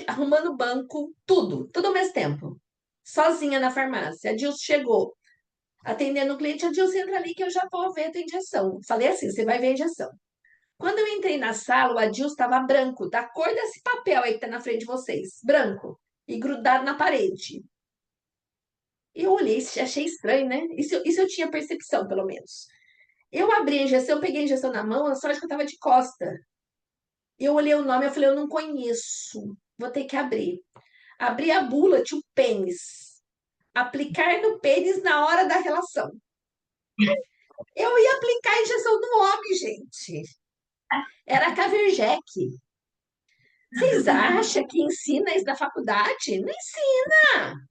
Speaker 1: Arrumando banco, tudo ao mesmo tempo. Sozinha na farmácia. Adilson chegou. Atendendo o cliente, a Dilce entra ali que eu já vou ver a tua injeção. Falei assim, você vai ver a injeção. Quando eu entrei na sala, o Adilson estava branco, da cor desse papel aí que tá na frente de vocês. Branco. E grudado na parede. Eu olhei, achei estranho, né? Isso eu tinha percepção, pelo menos. Eu abri a injeção, peguei a injeção na mão, a sorte que eu tava de costa. Eu olhei o nome, eu falei, eu não conheço. Vou ter que abrir. Abri a bula, tinha o pênis. Aplicar no pênis na hora da relação. Eu ia aplicar a injeção no homem, gente. Era a Caverjec. Vocês acham que ensina isso na faculdade? Não ensina.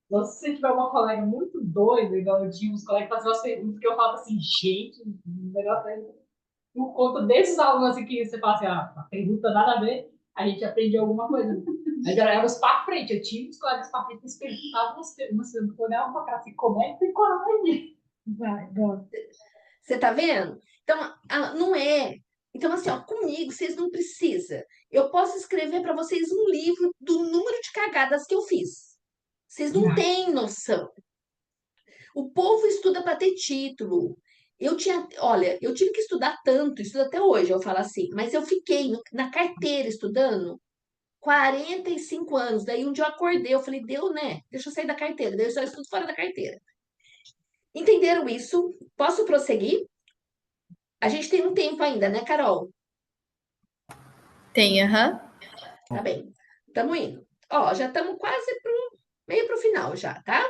Speaker 5: Se você tiver uma colega muito doida, igual eu tinha uns colegas que faziam umas perguntas que eu falava assim, gente, o negócio é por conta desses alunos assim que você fala assim, a pergunta nada a ver, a gente aprende alguma coisa. Aí já éramos para frente, eu tinha uns colegas para frente que se perguntavam umas perguntas, eu olhava para cá assim, como é que tem coragem? Vai.
Speaker 1: Você tá vendo? Então, não é. Então, assim, ó, comigo, vocês não precisam. Eu posso escrever para vocês um livro do número de cagadas que eu fiz. Vocês não têm noção. O povo estuda para ter título. Olha, eu tive que estudar tanto, estudo até hoje, eu falo assim, mas eu fiquei na carteira estudando 45 anos. Daí um dia eu acordei, eu falei, deu, né? Deixa eu sair da carteira. Daí eu só estudo fora da carteira. Entenderam isso? Posso prosseguir? A gente tem um tempo ainda, né, Carol?
Speaker 3: Tem, aham.
Speaker 1: Tá bem. Estamos indo. Ó, já estamos quase meio pro final já, tá?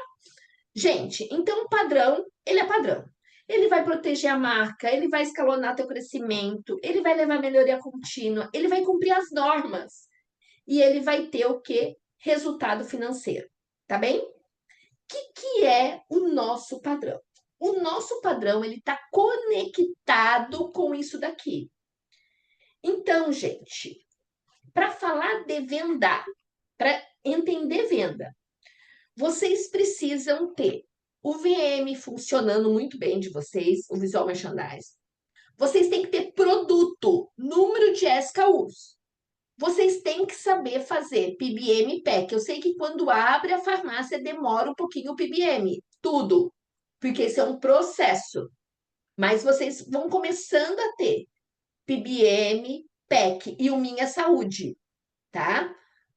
Speaker 1: Gente, então o padrão, ele é padrão. Ele vai proteger a marca, ele vai escalonar teu crescimento, ele vai levar melhoria contínua, ele vai cumprir as normas e ele vai ter o quê? Resultado financeiro, tá bem? O que é o nosso padrão? O nosso padrão, ele está conectado com isso daqui. Então, gente, para falar de venda, para entender venda, vocês precisam ter o VM funcionando muito bem de vocês, o Visual Merchandising. Vocês têm que ter produto, número de SKUs. Vocês têm que saber fazer PBM e PEC. Eu sei que quando abre a farmácia demora um pouquinho o PBM, tudo, porque isso é um processo. Mas vocês vão começando a ter PBM, PEC e o Minha Saúde, tá?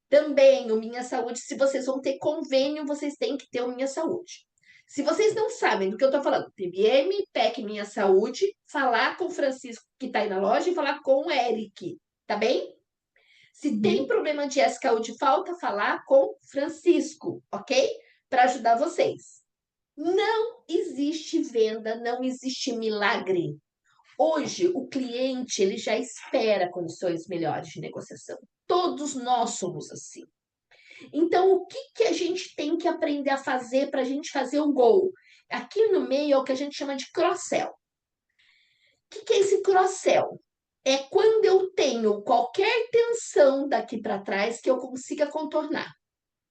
Speaker 1: Também o Minha Saúde, se vocês vão ter convênio, vocês têm que ter o Minha Saúde. Se vocês não sabem do que eu estou falando, PBM, PEC, Minha Saúde, falar com o Francisco que está aí na loja e falar com o Eric, tá bem? Se tem problema de SKU de falta, falar com Francisco, ok? Para ajudar vocês. Não existe venda, não existe milagre. Hoje, o cliente ele já espera condições melhores de negociação. Todos nós somos assim. Então, o que a gente tem que aprender a fazer para a gente fazer o gol? Aqui no meio é o que a gente chama de cross-sell. O que é esse cross-sell? É quando eu tenho qualquer tensão daqui para trás que eu consiga contornar,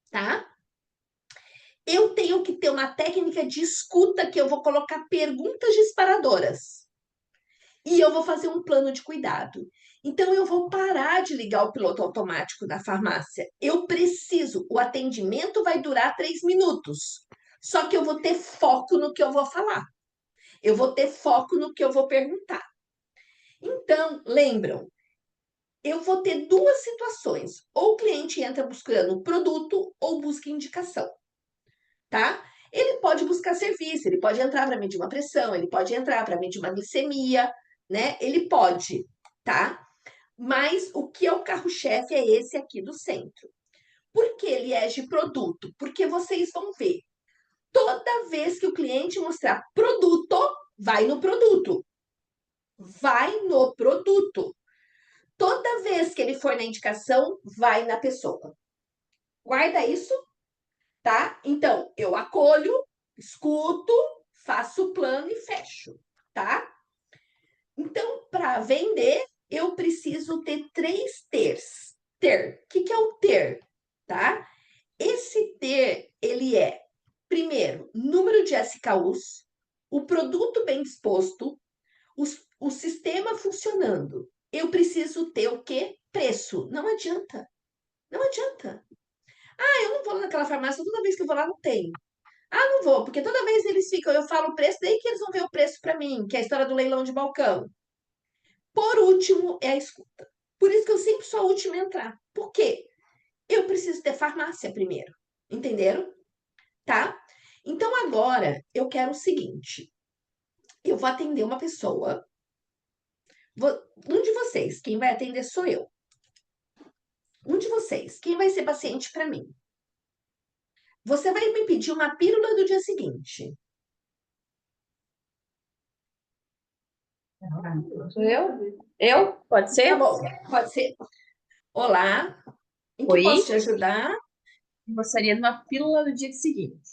Speaker 1: tá? Eu tenho que ter uma técnica de escuta que eu vou colocar perguntas disparadoras. E eu vou fazer um plano de cuidado. Então, eu vou parar de ligar o piloto automático da farmácia. Eu preciso, o atendimento vai durar 3 minutos. Só que eu vou ter foco no que eu vou falar. Eu vou ter foco no que eu vou perguntar. Então, lembram, eu vou ter duas situações. Ou o cliente entra buscando produto ou busca indicação, tá? Ele pode buscar serviço, ele pode entrar para medir uma pressão, ele pode entrar para medir uma glicemia, né? Ele pode, tá? Mas o que é o carro-chefe é esse aqui do centro. Por que ele é de produto? Porque vocês vão ver. Toda vez que o cliente mostrar produto, vai no produto. Vai no produto. Toda vez que ele for na indicação, vai na pessoa. Guarda isso, tá? Então, eu acolho, escuto, faço o plano e fecho, tá? Então, para vender, eu preciso ter 3 ters. Ter. O que é o ter? Tá? Esse ter, ele é, primeiro, número de SKUs, o produto bem disposto, o sistema funcionando. Eu preciso ter o quê? Preço. Não adianta. Não adianta. Ah, eu não vou naquela farmácia, toda vez que eu vou lá não tem. Não vou, porque toda vez eles ficam, eu falo o preço, daí que eles vão ver o preço para mim, que é a história do leilão de balcão. Por último, é a escuta. Por isso que eu sempre sou a última a entrar. Por quê? Eu preciso ter farmácia primeiro. Entenderam? Tá? Então agora eu quero o seguinte: eu vou atender uma pessoa. Um de vocês, quem vai atender sou eu. Um de vocês, quem vai ser paciente para mim? Você vai me pedir uma pílula do dia seguinte.
Speaker 2: Sou eu? Eu? Pode
Speaker 1: Tá
Speaker 2: ser?
Speaker 1: bom, pode ser. Olá, em que posso
Speaker 2: Oi?
Speaker 1: te ajudar?
Speaker 2: Gostaria de uma pílula do dia seguinte.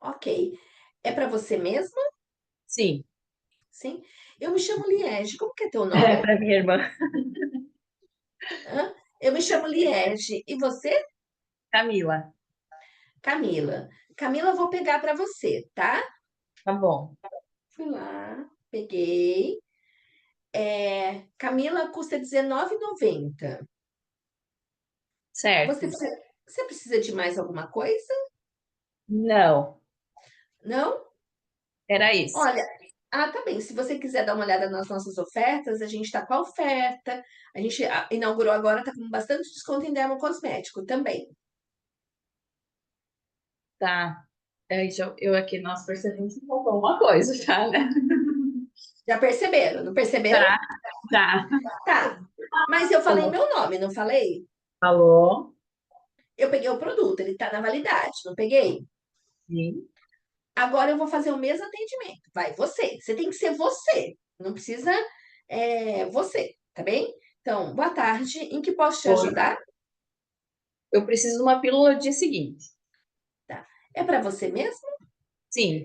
Speaker 1: Ok. É para você mesmo?
Speaker 2: Sim,
Speaker 1: Sim. Eu me chamo Liege. Como que é teu
Speaker 2: é
Speaker 1: nome?
Speaker 2: para minha irmã.
Speaker 1: Hã? Eu me chamo Liege. E você?
Speaker 2: Camila.
Speaker 1: Camila. Camila, eu vou pegar para você, tá?
Speaker 2: Tá bom.
Speaker 1: Fui lá, peguei. Camila custa R$19,90.
Speaker 2: Certo.
Speaker 1: Você precisa de mais alguma coisa?
Speaker 2: Não,
Speaker 1: Não?
Speaker 2: era isso.
Speaker 1: Olha, tá bem. Se você quiser dar uma olhada nas nossas ofertas, a gente está com a oferta. A gente inaugurou agora, está com bastante desconto em dermocosmético também.
Speaker 2: Tá. Eu aqui, nós percebemos que faltou uma coisa já, né?
Speaker 1: Já perceberam? Não perceberam?
Speaker 2: Tá, tá.
Speaker 1: Tá. Mas eu falei
Speaker 2: Falou.
Speaker 1: meu nome, não falei?
Speaker 2: Falou.
Speaker 1: Eu peguei o produto, ele está na validade, não peguei?
Speaker 2: Sim.
Speaker 1: Agora eu vou fazer o mesmo atendimento. Vai, você. Você tem que ser você. Não precisa você, tá bem? Então, boa tarde. Em que posso te
Speaker 2: Oi.
Speaker 1: ajudar?
Speaker 2: Eu preciso de uma pílula do dia seguinte.
Speaker 1: Tá. É para você mesmo?
Speaker 2: Sim,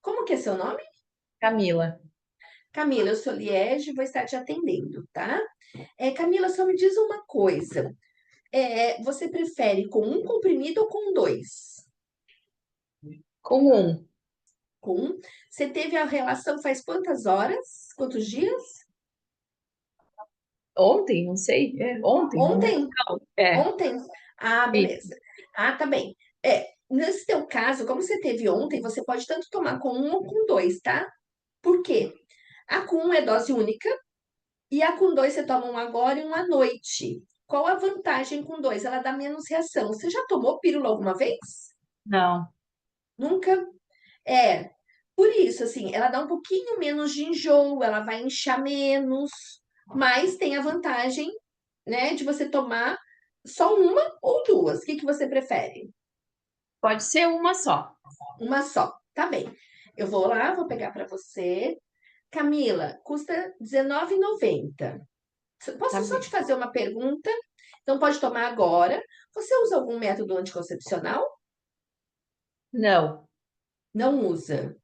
Speaker 1: Como que é seu nome?
Speaker 2: Camila.
Speaker 1: Camila, eu sou Liege, vou estar te atendendo, tá? Camila, só me diz uma coisa. Você prefere com um comprimido ou com dois?
Speaker 2: Com um.
Speaker 1: Com um. Você teve a relação faz quantas horas? Quantos dias?
Speaker 2: Ontem, não sei. Ontem, não.
Speaker 1: Ontem?
Speaker 2: É.
Speaker 1: Ontem? Ah,
Speaker 2: Isso.
Speaker 1: beleza. Tá bem. Nesse teu caso, como você teve ontem, você pode tanto tomar com um ou com dois, tá? Por quê? A com um é dose única e a com dois você toma um agora e um à noite. Qual a vantagem com dois? Ela dá menos reação. Você já tomou pílula alguma vez?
Speaker 2: Não.
Speaker 1: Nunca? É. Por isso, assim, ela dá um pouquinho menos de enjoo, ela vai inchar menos, mas tem a vantagem, né, de você tomar só uma ou duas. O que que você prefere?
Speaker 2: Pode ser uma só.
Speaker 1: Uma só. Tá bem. Eu vou lá, vou pegar para você. Camila, custa R$19,90.
Speaker 2: Tá
Speaker 1: Posso só
Speaker 2: bem.
Speaker 1: te fazer uma pergunta? Então pode tomar agora. Você usa algum método anticoncepcional?
Speaker 2: Não,
Speaker 1: Não usa.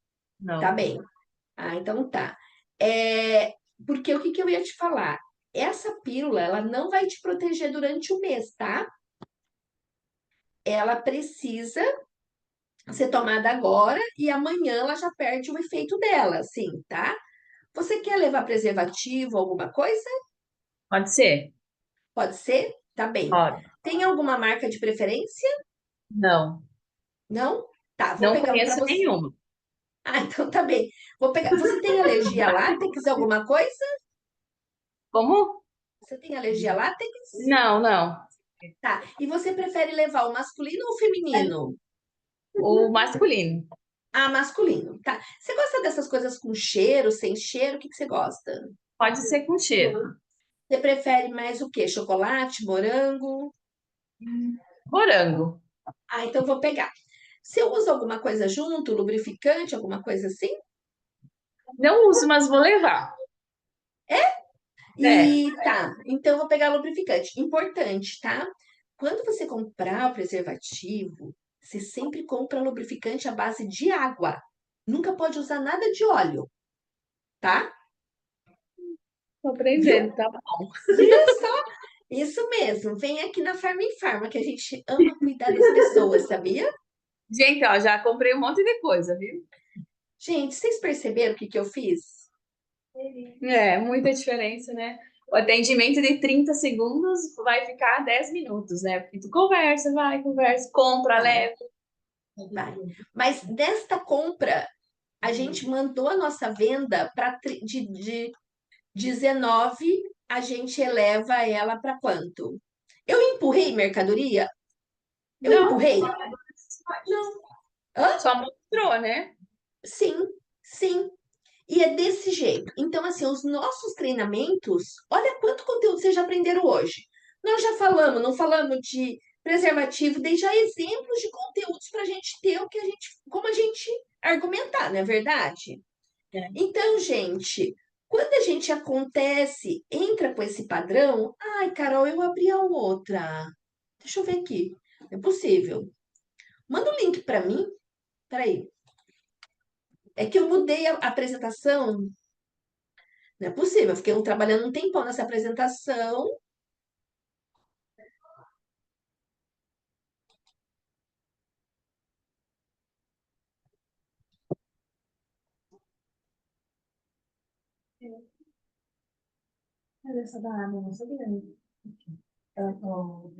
Speaker 1: Tá
Speaker 2: não.
Speaker 1: bem. Então tá. É, porque o que que eu ia te falar? Essa pílula, ela não vai te proteger durante o mês, tá? Ela precisa ser tomada agora e amanhã ela já perde o efeito dela, assim, tá? Você quer levar preservativo, alguma coisa?
Speaker 2: Pode ser?
Speaker 1: Pode ser? Tá bem.
Speaker 2: Pode.
Speaker 1: Tem alguma marca de preferência?
Speaker 2: Não,
Speaker 1: Não? Tá, vou
Speaker 2: não
Speaker 1: pegar um para
Speaker 2: conheço
Speaker 1: você.
Speaker 2: nenhuma.
Speaker 1: Então tá bem. Vou pegar. Você tem alergia a látex, alguma coisa?
Speaker 2: Como?
Speaker 1: Você tem alergia a látex?
Speaker 2: Não, não.
Speaker 1: Tá. E você prefere levar o masculino ou o feminino?
Speaker 2: O masculino.
Speaker 1: Masculino. Tá. Você gosta dessas coisas com cheiro, sem cheiro? O que que você gosta?
Speaker 2: Pode ser com cheiro.
Speaker 1: Você prefere mais o quê? Chocolate, morango?
Speaker 2: Morango.
Speaker 1: Então eu vou pegar. Você usa alguma coisa junto, lubrificante, alguma coisa assim?
Speaker 2: Não uso, mas vou levar. É,
Speaker 1: Então eu vou pegar lubrificante. Importante, tá? Quando você comprar o preservativo, você sempre compra lubrificante à base de água. Nunca pode usar nada de óleo, tá?
Speaker 2: tô
Speaker 1: Viu?
Speaker 2: aprendendo, tá bom.
Speaker 1: Viu só? Isso mesmo. Vem aqui na Farm em Farma, que a gente ama cuidar das pessoas, sabia?
Speaker 2: Gente, ó, já comprei um monte de coisa, viu?
Speaker 1: Gente, vocês perceberam o que que eu fiz?
Speaker 2: É, muita diferença, né? O atendimento de 30 segundos vai ficar 10 minutos, né? Porque tu conversa, vai, conversa, compra,
Speaker 1: Vai.
Speaker 2: leva.
Speaker 1: Vai. Mas desta compra, a gente mandou a nossa venda para de 19, a gente eleva ela para quanto? Eu empurrei mercadoria? Eu
Speaker 2: Não,
Speaker 1: empurrei? Não. Hã?
Speaker 2: só mostrou, né?
Speaker 1: Sim, sim. E é desse jeito. Então, assim, os nossos treinamentos, olha quanto conteúdo vocês já aprenderam hoje. Nós já falamos, não falamos de preservativo, dei já exemplos de conteúdos para a gente ter o que a gente, como a gente argumentar, não é verdade?
Speaker 2: É.
Speaker 1: Então, gente, quando a gente acontece, entra com esse padrão, ai, Carol, eu abri a outra. Deixa eu ver aqui. É possível. Manda o link para mim. Peraí. É que eu mudei a apresentação. Não é possível. Eu fiquei trabalhando um tempão nessa apresentação.
Speaker 5: Mas essa da água, eu não sabia. Ela falou,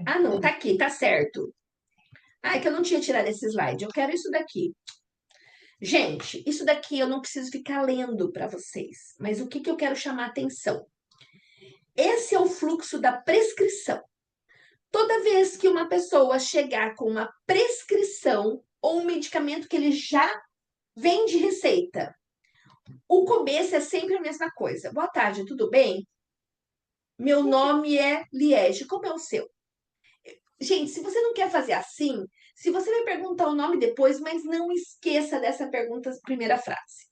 Speaker 1: Ah, não, tá aqui, tá certo. Ah, é que eu não tinha tirado esse slide. Eu quero isso daqui. Gente, isso daqui eu não preciso ficar lendo para vocês, mas o que que eu quero chamar a atenção? Esse é o fluxo da prescrição. Toda vez que uma pessoa chegar com uma prescrição ou um medicamento que ele já vem de receita, o começo é sempre a mesma coisa. Boa tarde, tudo bem? Meu nome é Liege. Como é o seu? Gente, se você não quer fazer assim, se você vai perguntar o nome depois, mas não esqueça dessa pergunta, primeira frase.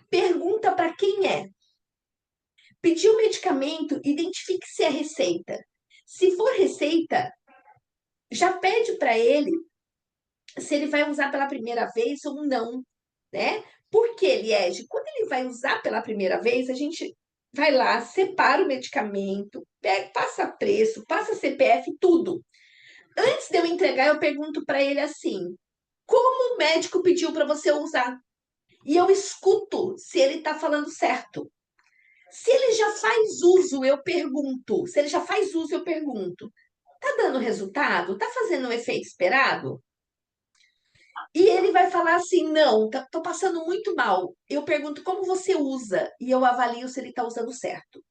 Speaker 1: Pergunta para quem é. Pediu o medicamento, identifique se é receita. Se for receita, já pede para ele se ele vai usar pela primeira vez ou não, né? Porque, Liege, quando ele vai usar pela primeira vez, a gente vai lá, separa o medicamento, pega, passa preço, passa CPF, tudo. Antes de eu entregar, eu pergunto para ele assim: como o médico pediu para você usar? E eu escuto se ele está falando certo. Se ele já faz uso, eu pergunto. Se ele já faz uso, eu pergunto. Tá dando resultado? Tá fazendo o efeito esperado? E ele vai falar assim: não, tô passando muito mal. Eu pergunto como você usa e eu avalio se ele está usando certo.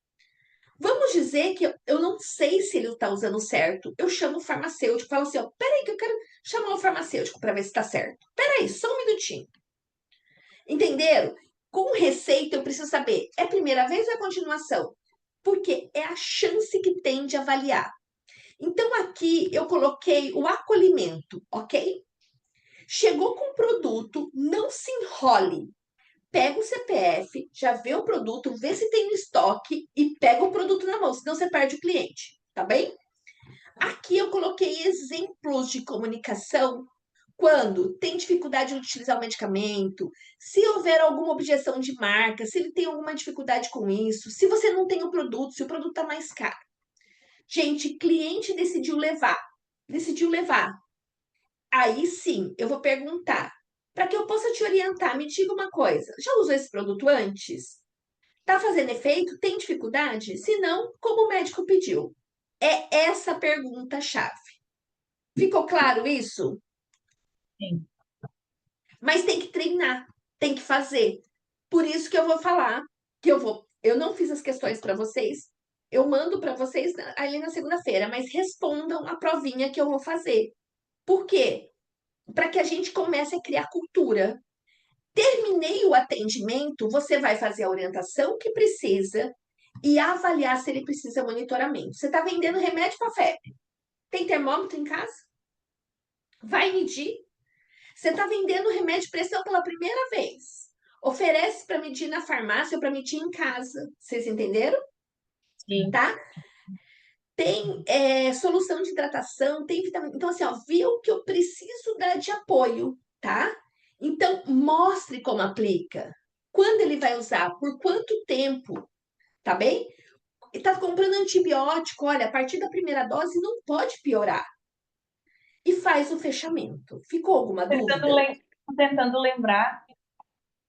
Speaker 1: Vamos dizer que eu não sei se ele está usando certo. Eu chamo o farmacêutico, falo assim: ó, peraí, que eu quero chamar o farmacêutico para ver se está certo. Peraí, só um minutinho. Entenderam? Com receita, eu preciso saber: é primeira vez ou é continuação? Porque é a chance que tem de avaliar. Então, aqui eu coloquei o acolhimento, ok? Chegou com o produto, não se enrole. Pega o CPF, já vê o produto, vê se tem no estoque e pega o produto na mão, senão você perde o cliente, tá bem? Aqui eu coloquei exemplos de comunicação quando tem dificuldade de utilizar o medicamento, se houver alguma objeção de marca, se ele tem alguma dificuldade com isso, se você não tem o produto, se o produto está mais caro. Gente, cliente decidiu levar. Decidiu levar. Aí sim, eu vou perguntar. Para que eu possa te orientar, me diga uma coisa. Já usou esse produto antes? Tá fazendo efeito? Tem dificuldade? Se não, como o médico pediu? É essa a pergunta-chave. Ficou claro isso?
Speaker 5: Sim.
Speaker 1: Mas tem que treinar, tem que fazer. Por isso que eu vou falar que eu não fiz as questões para vocês. Eu mando para vocês ali na segunda-feira, mas respondam a provinha que eu vou fazer. Por quê? Para que a gente comece a criar cultura. Terminei o atendimento, você vai fazer a orientação que precisa e avaliar se ele precisa de monitoramento. Você está vendendo remédio para febre. Tem termômetro em casa? Vai medir. Você está vendendo remédio de pressão pela primeira vez. Oferece para medir na farmácia ou para medir em casa. Vocês entenderam?
Speaker 2: Sim.
Speaker 1: Tá? Tem solução de hidratação, tem vitamina. Então, assim, ó, viu que eu preciso dar de apoio, tá? Então, mostre como aplica. Quando ele vai usar? Por quanto tempo? Tá bem? Está comprando antibiótico, olha, a partir da primeira dose não pode piorar. E faz o fechamento. Ficou alguma
Speaker 2: Tentando,
Speaker 1: dúvida?
Speaker 2: tentando lembrar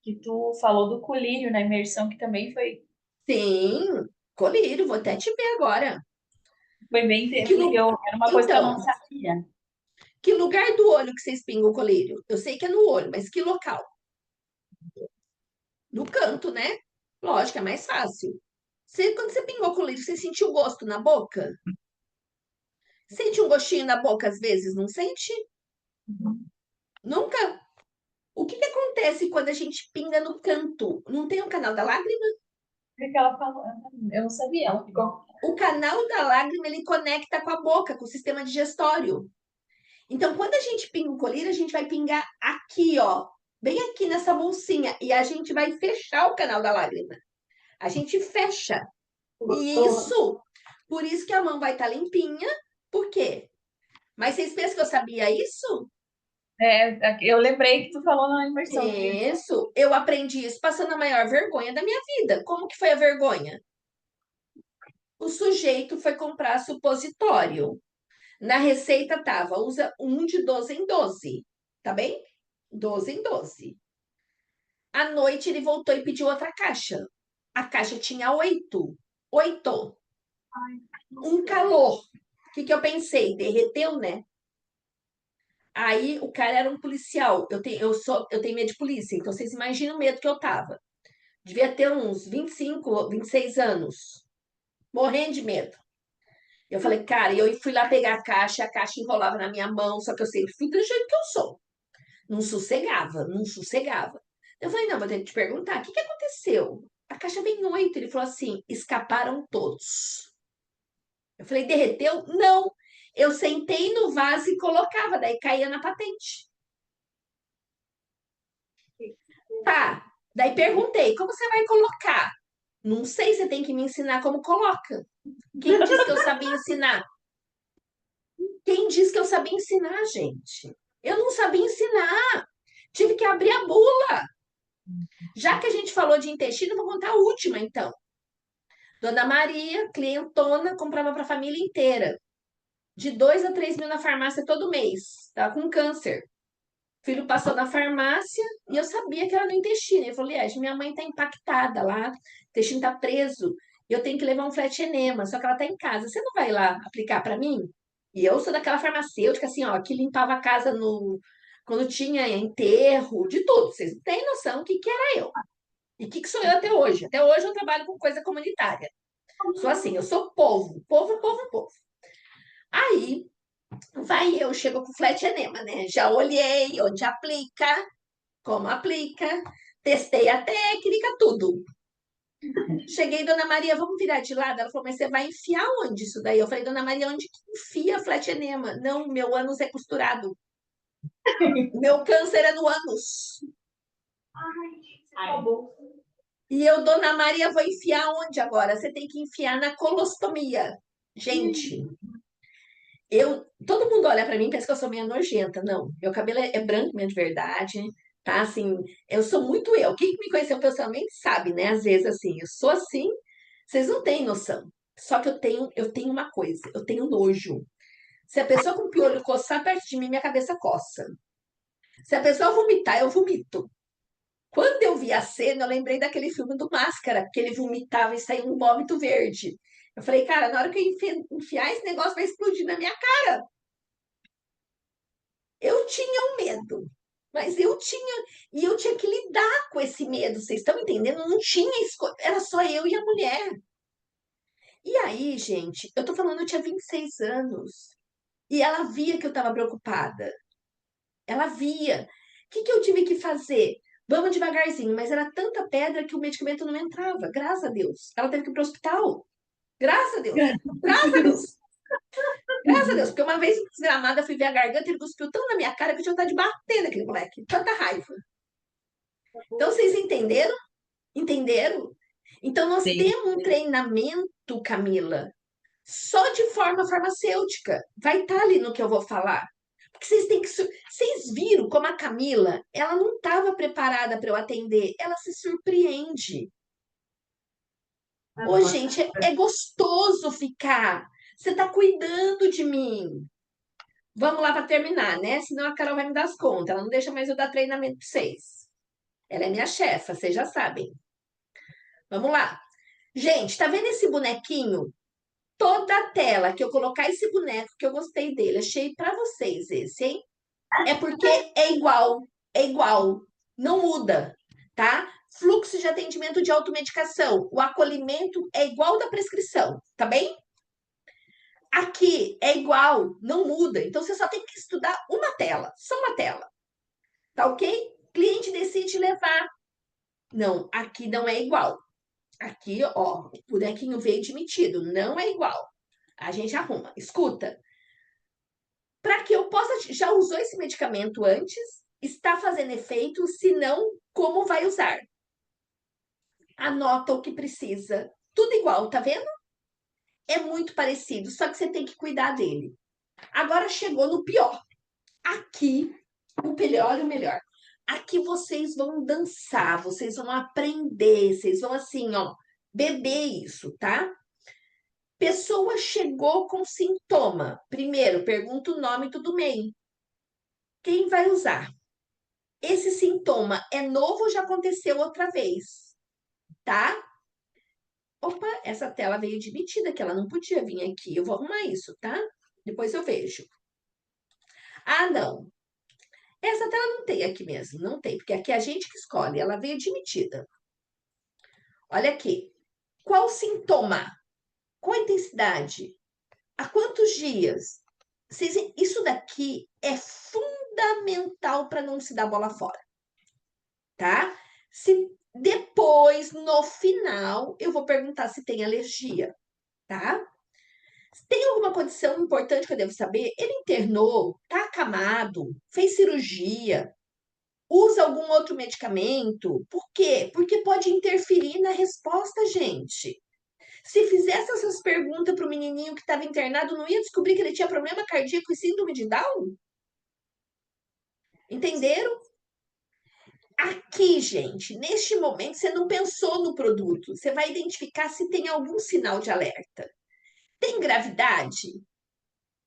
Speaker 2: que tu falou do colírio na imersão, que também foi
Speaker 1: Sim, Colírio, vou até te ver agora.
Speaker 2: Foi bem
Speaker 1: Que
Speaker 2: tempo, porque
Speaker 1: lu-
Speaker 2: era uma coisa que eu não
Speaker 1: Então,
Speaker 2: sabia.
Speaker 1: que lugar do olho que vocês pingam o colírio? Eu sei que é no olho, mas que local? No canto, né? Lógico, é mais fácil. Quando você pingou o colírio, você sentiu gosto na boca? Sente um gostinho na boca às vezes, não sente? Nunca? O que que acontece quando a gente pinga no canto? Não tem o canal da lágrima?
Speaker 2: O que ela falou? Eu não sabia. Ela ficou.
Speaker 1: O canal da lágrima, ele conecta com a boca, com o sistema digestório. Então, quando a gente pinga o colírio, a gente vai pingar aqui, ó, bem aqui nessa bolsinha, e a gente vai fechar o canal da lágrima. A gente fecha. E por isso que a mão vai estar limpinha. Por quê? Mas vocês pensam que eu sabia isso?
Speaker 2: Eu lembrei que tu falou na imersão.
Speaker 1: Isso, eu aprendi isso passando a maior vergonha da minha vida. Como que foi a vergonha? O sujeito foi comprar supositório. Na receita tava, usa um de 12 em 12, tá bem? 12 em 12. À noite ele voltou e pediu outra caixa. A caixa tinha 8. 8. Um calor. O que que eu pensei? Derreteu, né? Aí o cara era um policial. Eu tenho medo de polícia, então vocês imaginam o medo que eu tava. Devia ter uns 25, 26 anos. Morrendo de medo. Eu falei, cara, e eu fui lá pegar a caixa enrolava na minha mão, só que eu sempre fui do jeito que eu sou. Não sossegava, não sossegava. Eu falei, não, vou ter que te perguntar, o que que aconteceu? A caixa vem 8. Ele falou assim, escaparam todos. Eu falei, derreteu? Não. Eu sentei no vaso e colocava, daí caía na patente. Tá. Daí perguntei, como você vai colocar? Não sei, você tem que me ensinar como coloca. Quem disse que eu sabia ensinar? Quem disse que eu sabia ensinar, gente? Eu não sabia ensinar. Tive que abrir a bula. Já que a gente falou de intestino, vou contar a última, então. Dona Maria, clientona, comprava para a família inteira. De 2 a 3 mil na farmácia todo mês. Tava com câncer. O filho passou na farmácia e eu sabia que era no intestino. Ele falou, Liege, minha mãe tá impactada lá, o intestino tá preso. E eu tenho que levar um flat enema, só que ela tá em casa. Você não vai lá aplicar para mim? E eu sou daquela farmacêutica, assim, ó, que limpava a casa no... quando tinha enterro, de tudo. Vocês não têm noção o que que era eu. E o que que sou eu até hoje? Até hoje eu trabalho com coisa comunitária. Sou assim, eu sou povo, povo, povo, povo. Aí, vai eu, chego com flat enema, né? Já olhei onde aplica, como aplica, testei a técnica, tudo. Cheguei, Dona Maria, vamos virar de lado? Ela falou, mas você vai enfiar onde isso daí? Eu falei, Dona Maria, onde que enfia flat enema? Não, meu ânus é costurado. Meu câncer é no ânus.
Speaker 5: Ai,
Speaker 1: E eu, Dona Maria, vou enfiar onde agora? Você tem que enfiar na colostomia. Gente, todo mundo olha pra mim e pensa que eu sou meio nojenta. Não, meu cabelo é branco mesmo de verdade, tá? Assim, eu sou muito eu. Quem me conheceu pessoalmente sabe, né? Às vezes, assim, eu sou assim, vocês não têm noção. Só que eu tenho uma coisa, eu tenho nojo. Se a pessoa com piolho coçar perto de mim, minha cabeça coça. Se a pessoa vomitar, eu vomito. Quando eu vi a cena, eu lembrei daquele filme do Máscara, que ele vomitava e saía um vômito verde. Eu falei, cara, na hora que eu enfiar esse negócio vai explodir na minha cara. Eu tinha um medo, mas eu tinha que lidar com esse medo, vocês estão entendendo? Não tinha escolha, era só eu e a mulher. E aí, gente, eu tô falando, eu tinha 26 anos, e ela via que eu estava preocupada. Ela via. O que que eu tive que fazer? Vamos devagarzinho, mas era tanta pedra que o medicamento não entrava, graças a Deus. Ela teve que ir para o hospital. Graças a Deus. Graças a Deus. Graças a Deus, porque uma vez desgramada, fui ver a garganta, ele cuspiu tão na minha cara que eu tinha vontade de bater naquele moleque. Tanta raiva. Então, vocês entenderam? Entenderam? Então, nós
Speaker 2: Sim.
Speaker 1: temos um treinamento, Camila, só de forma farmacêutica. Vai estar ali no que eu vou falar. Porque vocês têm que. Vocês viram como a Camila, ela não estava preparada para eu atender. Ela se surpreende. Ô, gente, é gostoso ficar. Você está cuidando de mim. Vamos lá para terminar, né? Senão a Carol vai me dar as contas. Ela não deixa mais eu dar treinamento para vocês. Ela é minha chefa, vocês já sabem. Vamos lá. Gente, tá vendo esse bonequinho? Toda a tela que eu colocar esse boneco, que eu gostei dele, achei pra vocês esse, hein? É porque é igual, não muda, tá? Fluxo de atendimento de automedicação, o acolhimento é igual da prescrição, tá bem? Aqui é igual, não muda. Então você só tem que estudar uma tela, só uma tela, tá ok? Cliente decide levar. Não, aqui não é igual. Aqui, ó, o bonequinho veio admitido, não é igual. A gente arruma. Escuta, para que eu possa. Já usou esse medicamento antes? Está fazendo efeito? Se não, como vai usar? Anota o que precisa. Tudo igual, tá vendo? É muito parecido, só que você tem que cuidar dele. Agora chegou no pior. Aqui, o melhor. Aqui vocês vão dançar, vocês vão aprender, vocês vão assim, ó, beber isso, tá? Pessoa chegou com sintoma. Primeiro, pergunta o nome e tudo bem. Quem vai usar? Esse sintoma é novo ou já aconteceu outra vez? Tá? Opa, essa tela veio admitida, que ela não podia vir aqui. Eu vou arrumar isso, tá? Depois eu vejo. Ah, não. Essa tela não tem aqui mesmo, não tem, porque aqui é a gente que escolhe, ela veio admitida. Olha aqui. Qual sintoma? Qual a intensidade? Há quantos dias? Isso daqui é fundamental para não se dar bola fora, tá? Se depois, no final, eu vou perguntar se tem alergia, tá? Tem alguma condição importante que eu devo saber? Ele internou, tá acamado, fez cirurgia, usa algum outro medicamento? Por quê? Porque pode interferir na resposta, gente. Se fizesse essas perguntas para o menininho que estava internado, não ia descobrir que ele tinha problema cardíaco e síndrome de Down? Entenderam? Aqui, gente, neste momento, você não pensou no produto. Você vai identificar se tem algum sinal de alerta. Tem gravidade?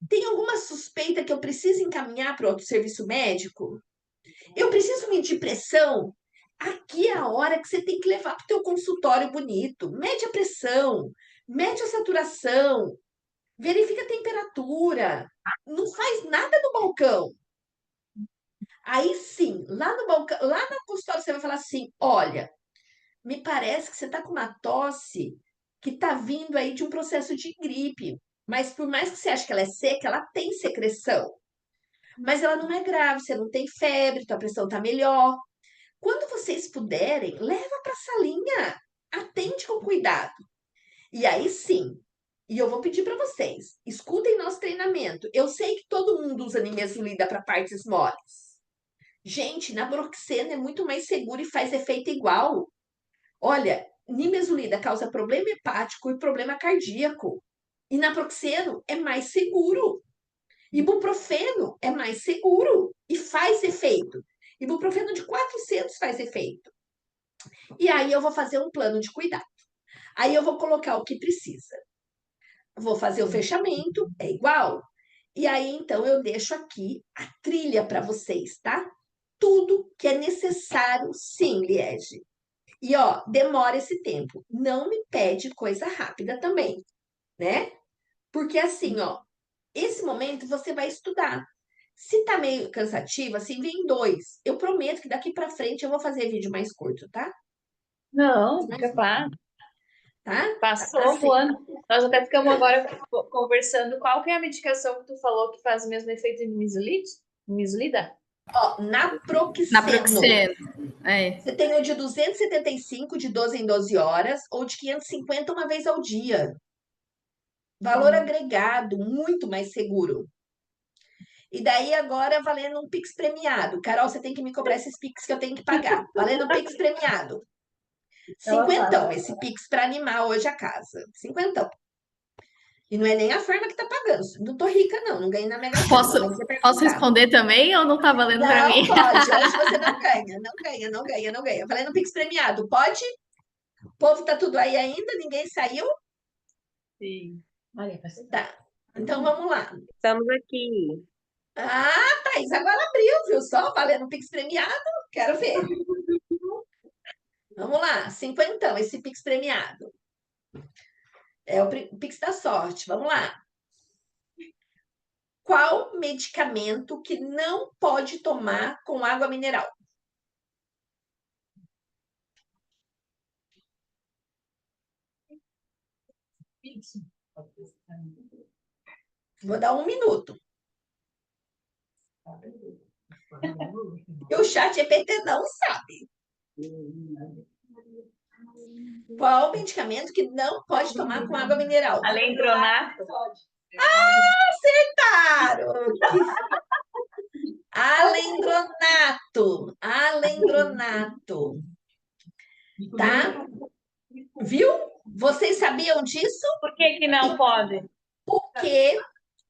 Speaker 1: Tem alguma suspeita que eu preciso encaminhar para outro serviço médico? Eu preciso medir pressão? Aqui é a hora que você tem que levar para o teu consultório bonito. Mede a pressão, mede a saturação, verifica a temperatura. Não faz nada no balcão. Aí sim, lá no balcão, lá no consultório você vai falar assim: olha, me parece que você está com uma tosse que está vindo aí de um processo de gripe. Mas por mais que você ache que ela é seca, ela tem secreção. Mas ela não é grave, você não tem febre, tua pressão está melhor. Quando vocês puderem, leva para a salinha. Atende com cuidado. E aí sim, e eu vou pedir para vocês, escutem nosso treinamento. Eu sei que todo mundo usa nimesulida para partes moles. Gente, nabroxeno é muito mais seguro e faz efeito igual. Olha, nimesulida causa problema hepático e problema cardíaco. E naproxeno é mais seguro. Ibuprofeno é mais seguro e faz efeito. Ibuprofeno de 400 faz efeito. E aí eu vou fazer um plano de cuidado. Aí eu vou colocar o que precisa. Vou fazer o fechamento, é igual. E aí então eu deixo aqui a trilha para vocês, tá? Tudo que é necessário, sim, Liege. E ó, demora esse tempo. Não me pede coisa rápida também, né? Porque assim, ó, esse momento você vai estudar. Se tá meio cansativo, assim, vem dois. Eu prometo que daqui para frente eu vou fazer vídeo mais curto, tá?
Speaker 2: Não, fica claro.
Speaker 1: Tá?
Speaker 2: Passou
Speaker 1: Assim,
Speaker 2: voando. Nós até ficamos agora conversando qual que é a medicação que tu falou que faz o mesmo efeito de nimesulida?
Speaker 1: ó, naproxeno.
Speaker 3: Naproxeno. É.
Speaker 1: Você tem o de 275 de 12 em 12 horas ou de 550 uma vez ao dia. Valor agregado, muito mais seguro. E daí agora valendo um Pix premiado. Carol, você tem que me cobrar esses Pix que eu tenho que pagar. Valendo um Pix premiado. Cinquentão, esse Pix para animar hoje a casa. Cinquentão. E não é nem a firma que tá pagando. Não tô rica, não. Não ganhei na Mega Sena.
Speaker 3: Posso,
Speaker 1: Mas você perguntar.
Speaker 3: posso responder também ou não tá valendo para
Speaker 1: Não
Speaker 3: mim?
Speaker 1: pode. Hoje você não ganha. Não ganha, não ganha, não ganha. Valendo um Pix premiado. Pode? O povo tá tudo aí ainda? Ninguém saiu?
Speaker 2: Sim.
Speaker 5: Maria, vai ser.
Speaker 1: Tá. Então vamos lá.
Speaker 4: Estamos aqui.
Speaker 1: Ah, Thaís, agora abriu, viu? Só valendo um Pix premiado. Quero ver. Vamos lá, cinquentão, esse Pix premiado. É o Pix da sorte. Vamos lá. Qual medicamento que não pode tomar com água mineral?
Speaker 5: Isso.
Speaker 1: Vou dar 1 minuto. E o chat GPT não sabe. Qual medicamento que não pode tomar com água mineral?
Speaker 2: Alendronato.
Speaker 1: Claro! Alendronato. Alendronato. Tá? Viu? Vocês sabiam disso?
Speaker 2: Por que que não pode?
Speaker 1: Porque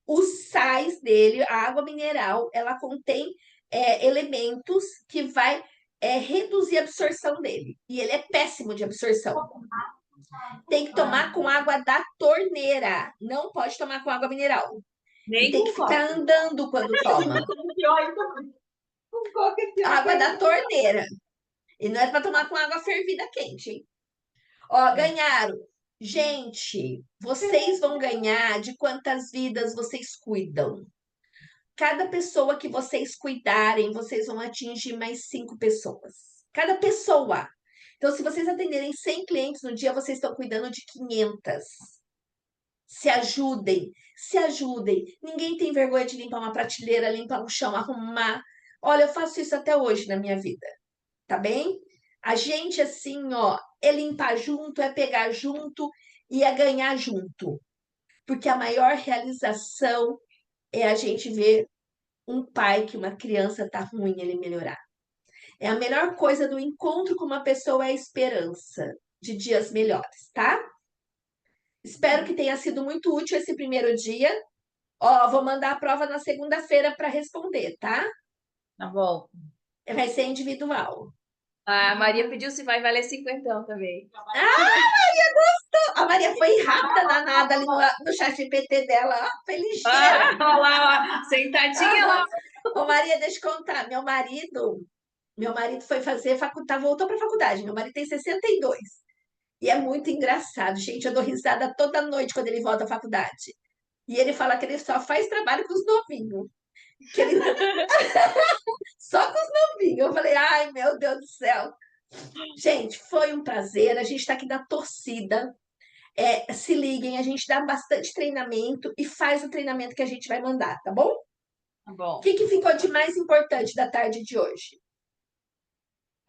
Speaker 1: os sais dele, a água mineral, ela contém elementos que vai reduzir a absorção dele. E ele é péssimo de absorção. Tem que tomar com água da torneira. Não pode tomar com água mineral. E
Speaker 2: Nem
Speaker 1: tem que
Speaker 2: com
Speaker 1: ficar andando quando toma. Água da torneira. E não é para tomar com água fervida quente, hein? Ó, ganharam. Gente, vocês vão ganhar de quantas vidas vocês cuidam. Cada pessoa que vocês cuidarem, vocês vão atingir mais 5 pessoas. Cada pessoa. Então, se vocês atenderem 100 clientes no dia, vocês estão cuidando de 500. Se ajudem, se ajudem. Ninguém tem vergonha de limpar uma prateleira, limpar um chão, arrumar. Olha, eu faço isso até hoje na minha vida, tá bem? A gente, assim, ó, é limpar junto, é pegar junto e é ganhar junto. Porque a maior realização é a gente ver um pai que uma criança tá ruim, ele melhorar. É a melhor coisa do encontro com uma pessoa é a esperança de dias melhores, tá? Espero que tenha sido muito útil esse primeiro dia. Ó, vou mandar a prova na segunda-feira para responder, tá?
Speaker 2: Tá bom.
Speaker 1: Vai ser individual.
Speaker 2: A Maria pediu se vai valer 50 também.
Speaker 1: A Maria foi rápida danada ali no chat GPT dela, ó, foi ligeira.
Speaker 2: Olha lá, ó, sentadinha lá.
Speaker 1: Ô, Maria, deixa eu contar. Meu marido foi fazer faculdade, voltou para a faculdade. Meu marido tem 62. E é muito engraçado, gente. Eu dou risada toda noite quando ele volta à faculdade. E ele fala que ele só faz trabalho com os novinhos. Que ele... Só com os novinhos. Eu falei, ai, meu Deus do céu. Gente, foi um prazer. A gente está aqui na torcida. Se liguem, a gente dá bastante treinamento e faz o treinamento que a gente vai mandar, tá bom?
Speaker 2: Tá bom.
Speaker 1: O que ficou de mais importante da tarde de hoje?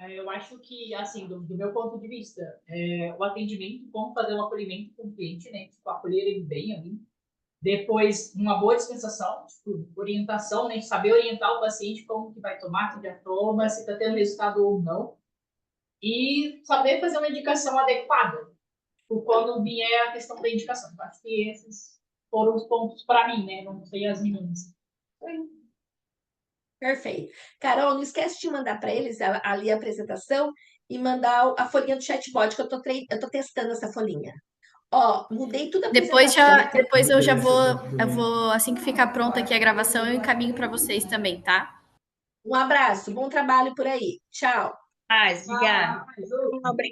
Speaker 5: Eu acho que, assim, do meu ponto de vista, o atendimento, como fazer um acolhimento com o cliente, né? Tipo, acolher ele bem ali. Depois, uma boa dispensação, tipo, orientação, né? Saber orientar o paciente como que vai tomar, se já toma, se está tendo resultado ou não. E saber fazer uma indicação adequada, tipo, quando vier a questão da indicação. Eu acho que esses foram os pontos para mim, né? Não sei as meninas.
Speaker 1: Perfeito. Carol, não esquece de mandar para eles ali a apresentação e mandar a folhinha do chatbot, que eu tô testando essa folhinha. Ó, mudei tudo a apresentação.
Speaker 3: Depois eu vou, assim que ficar pronta aqui a gravação, eu encaminho para vocês também, tá?
Speaker 1: Um abraço, bom trabalho por aí. Tchau.
Speaker 2: Obrigada.
Speaker 5: Obrigada.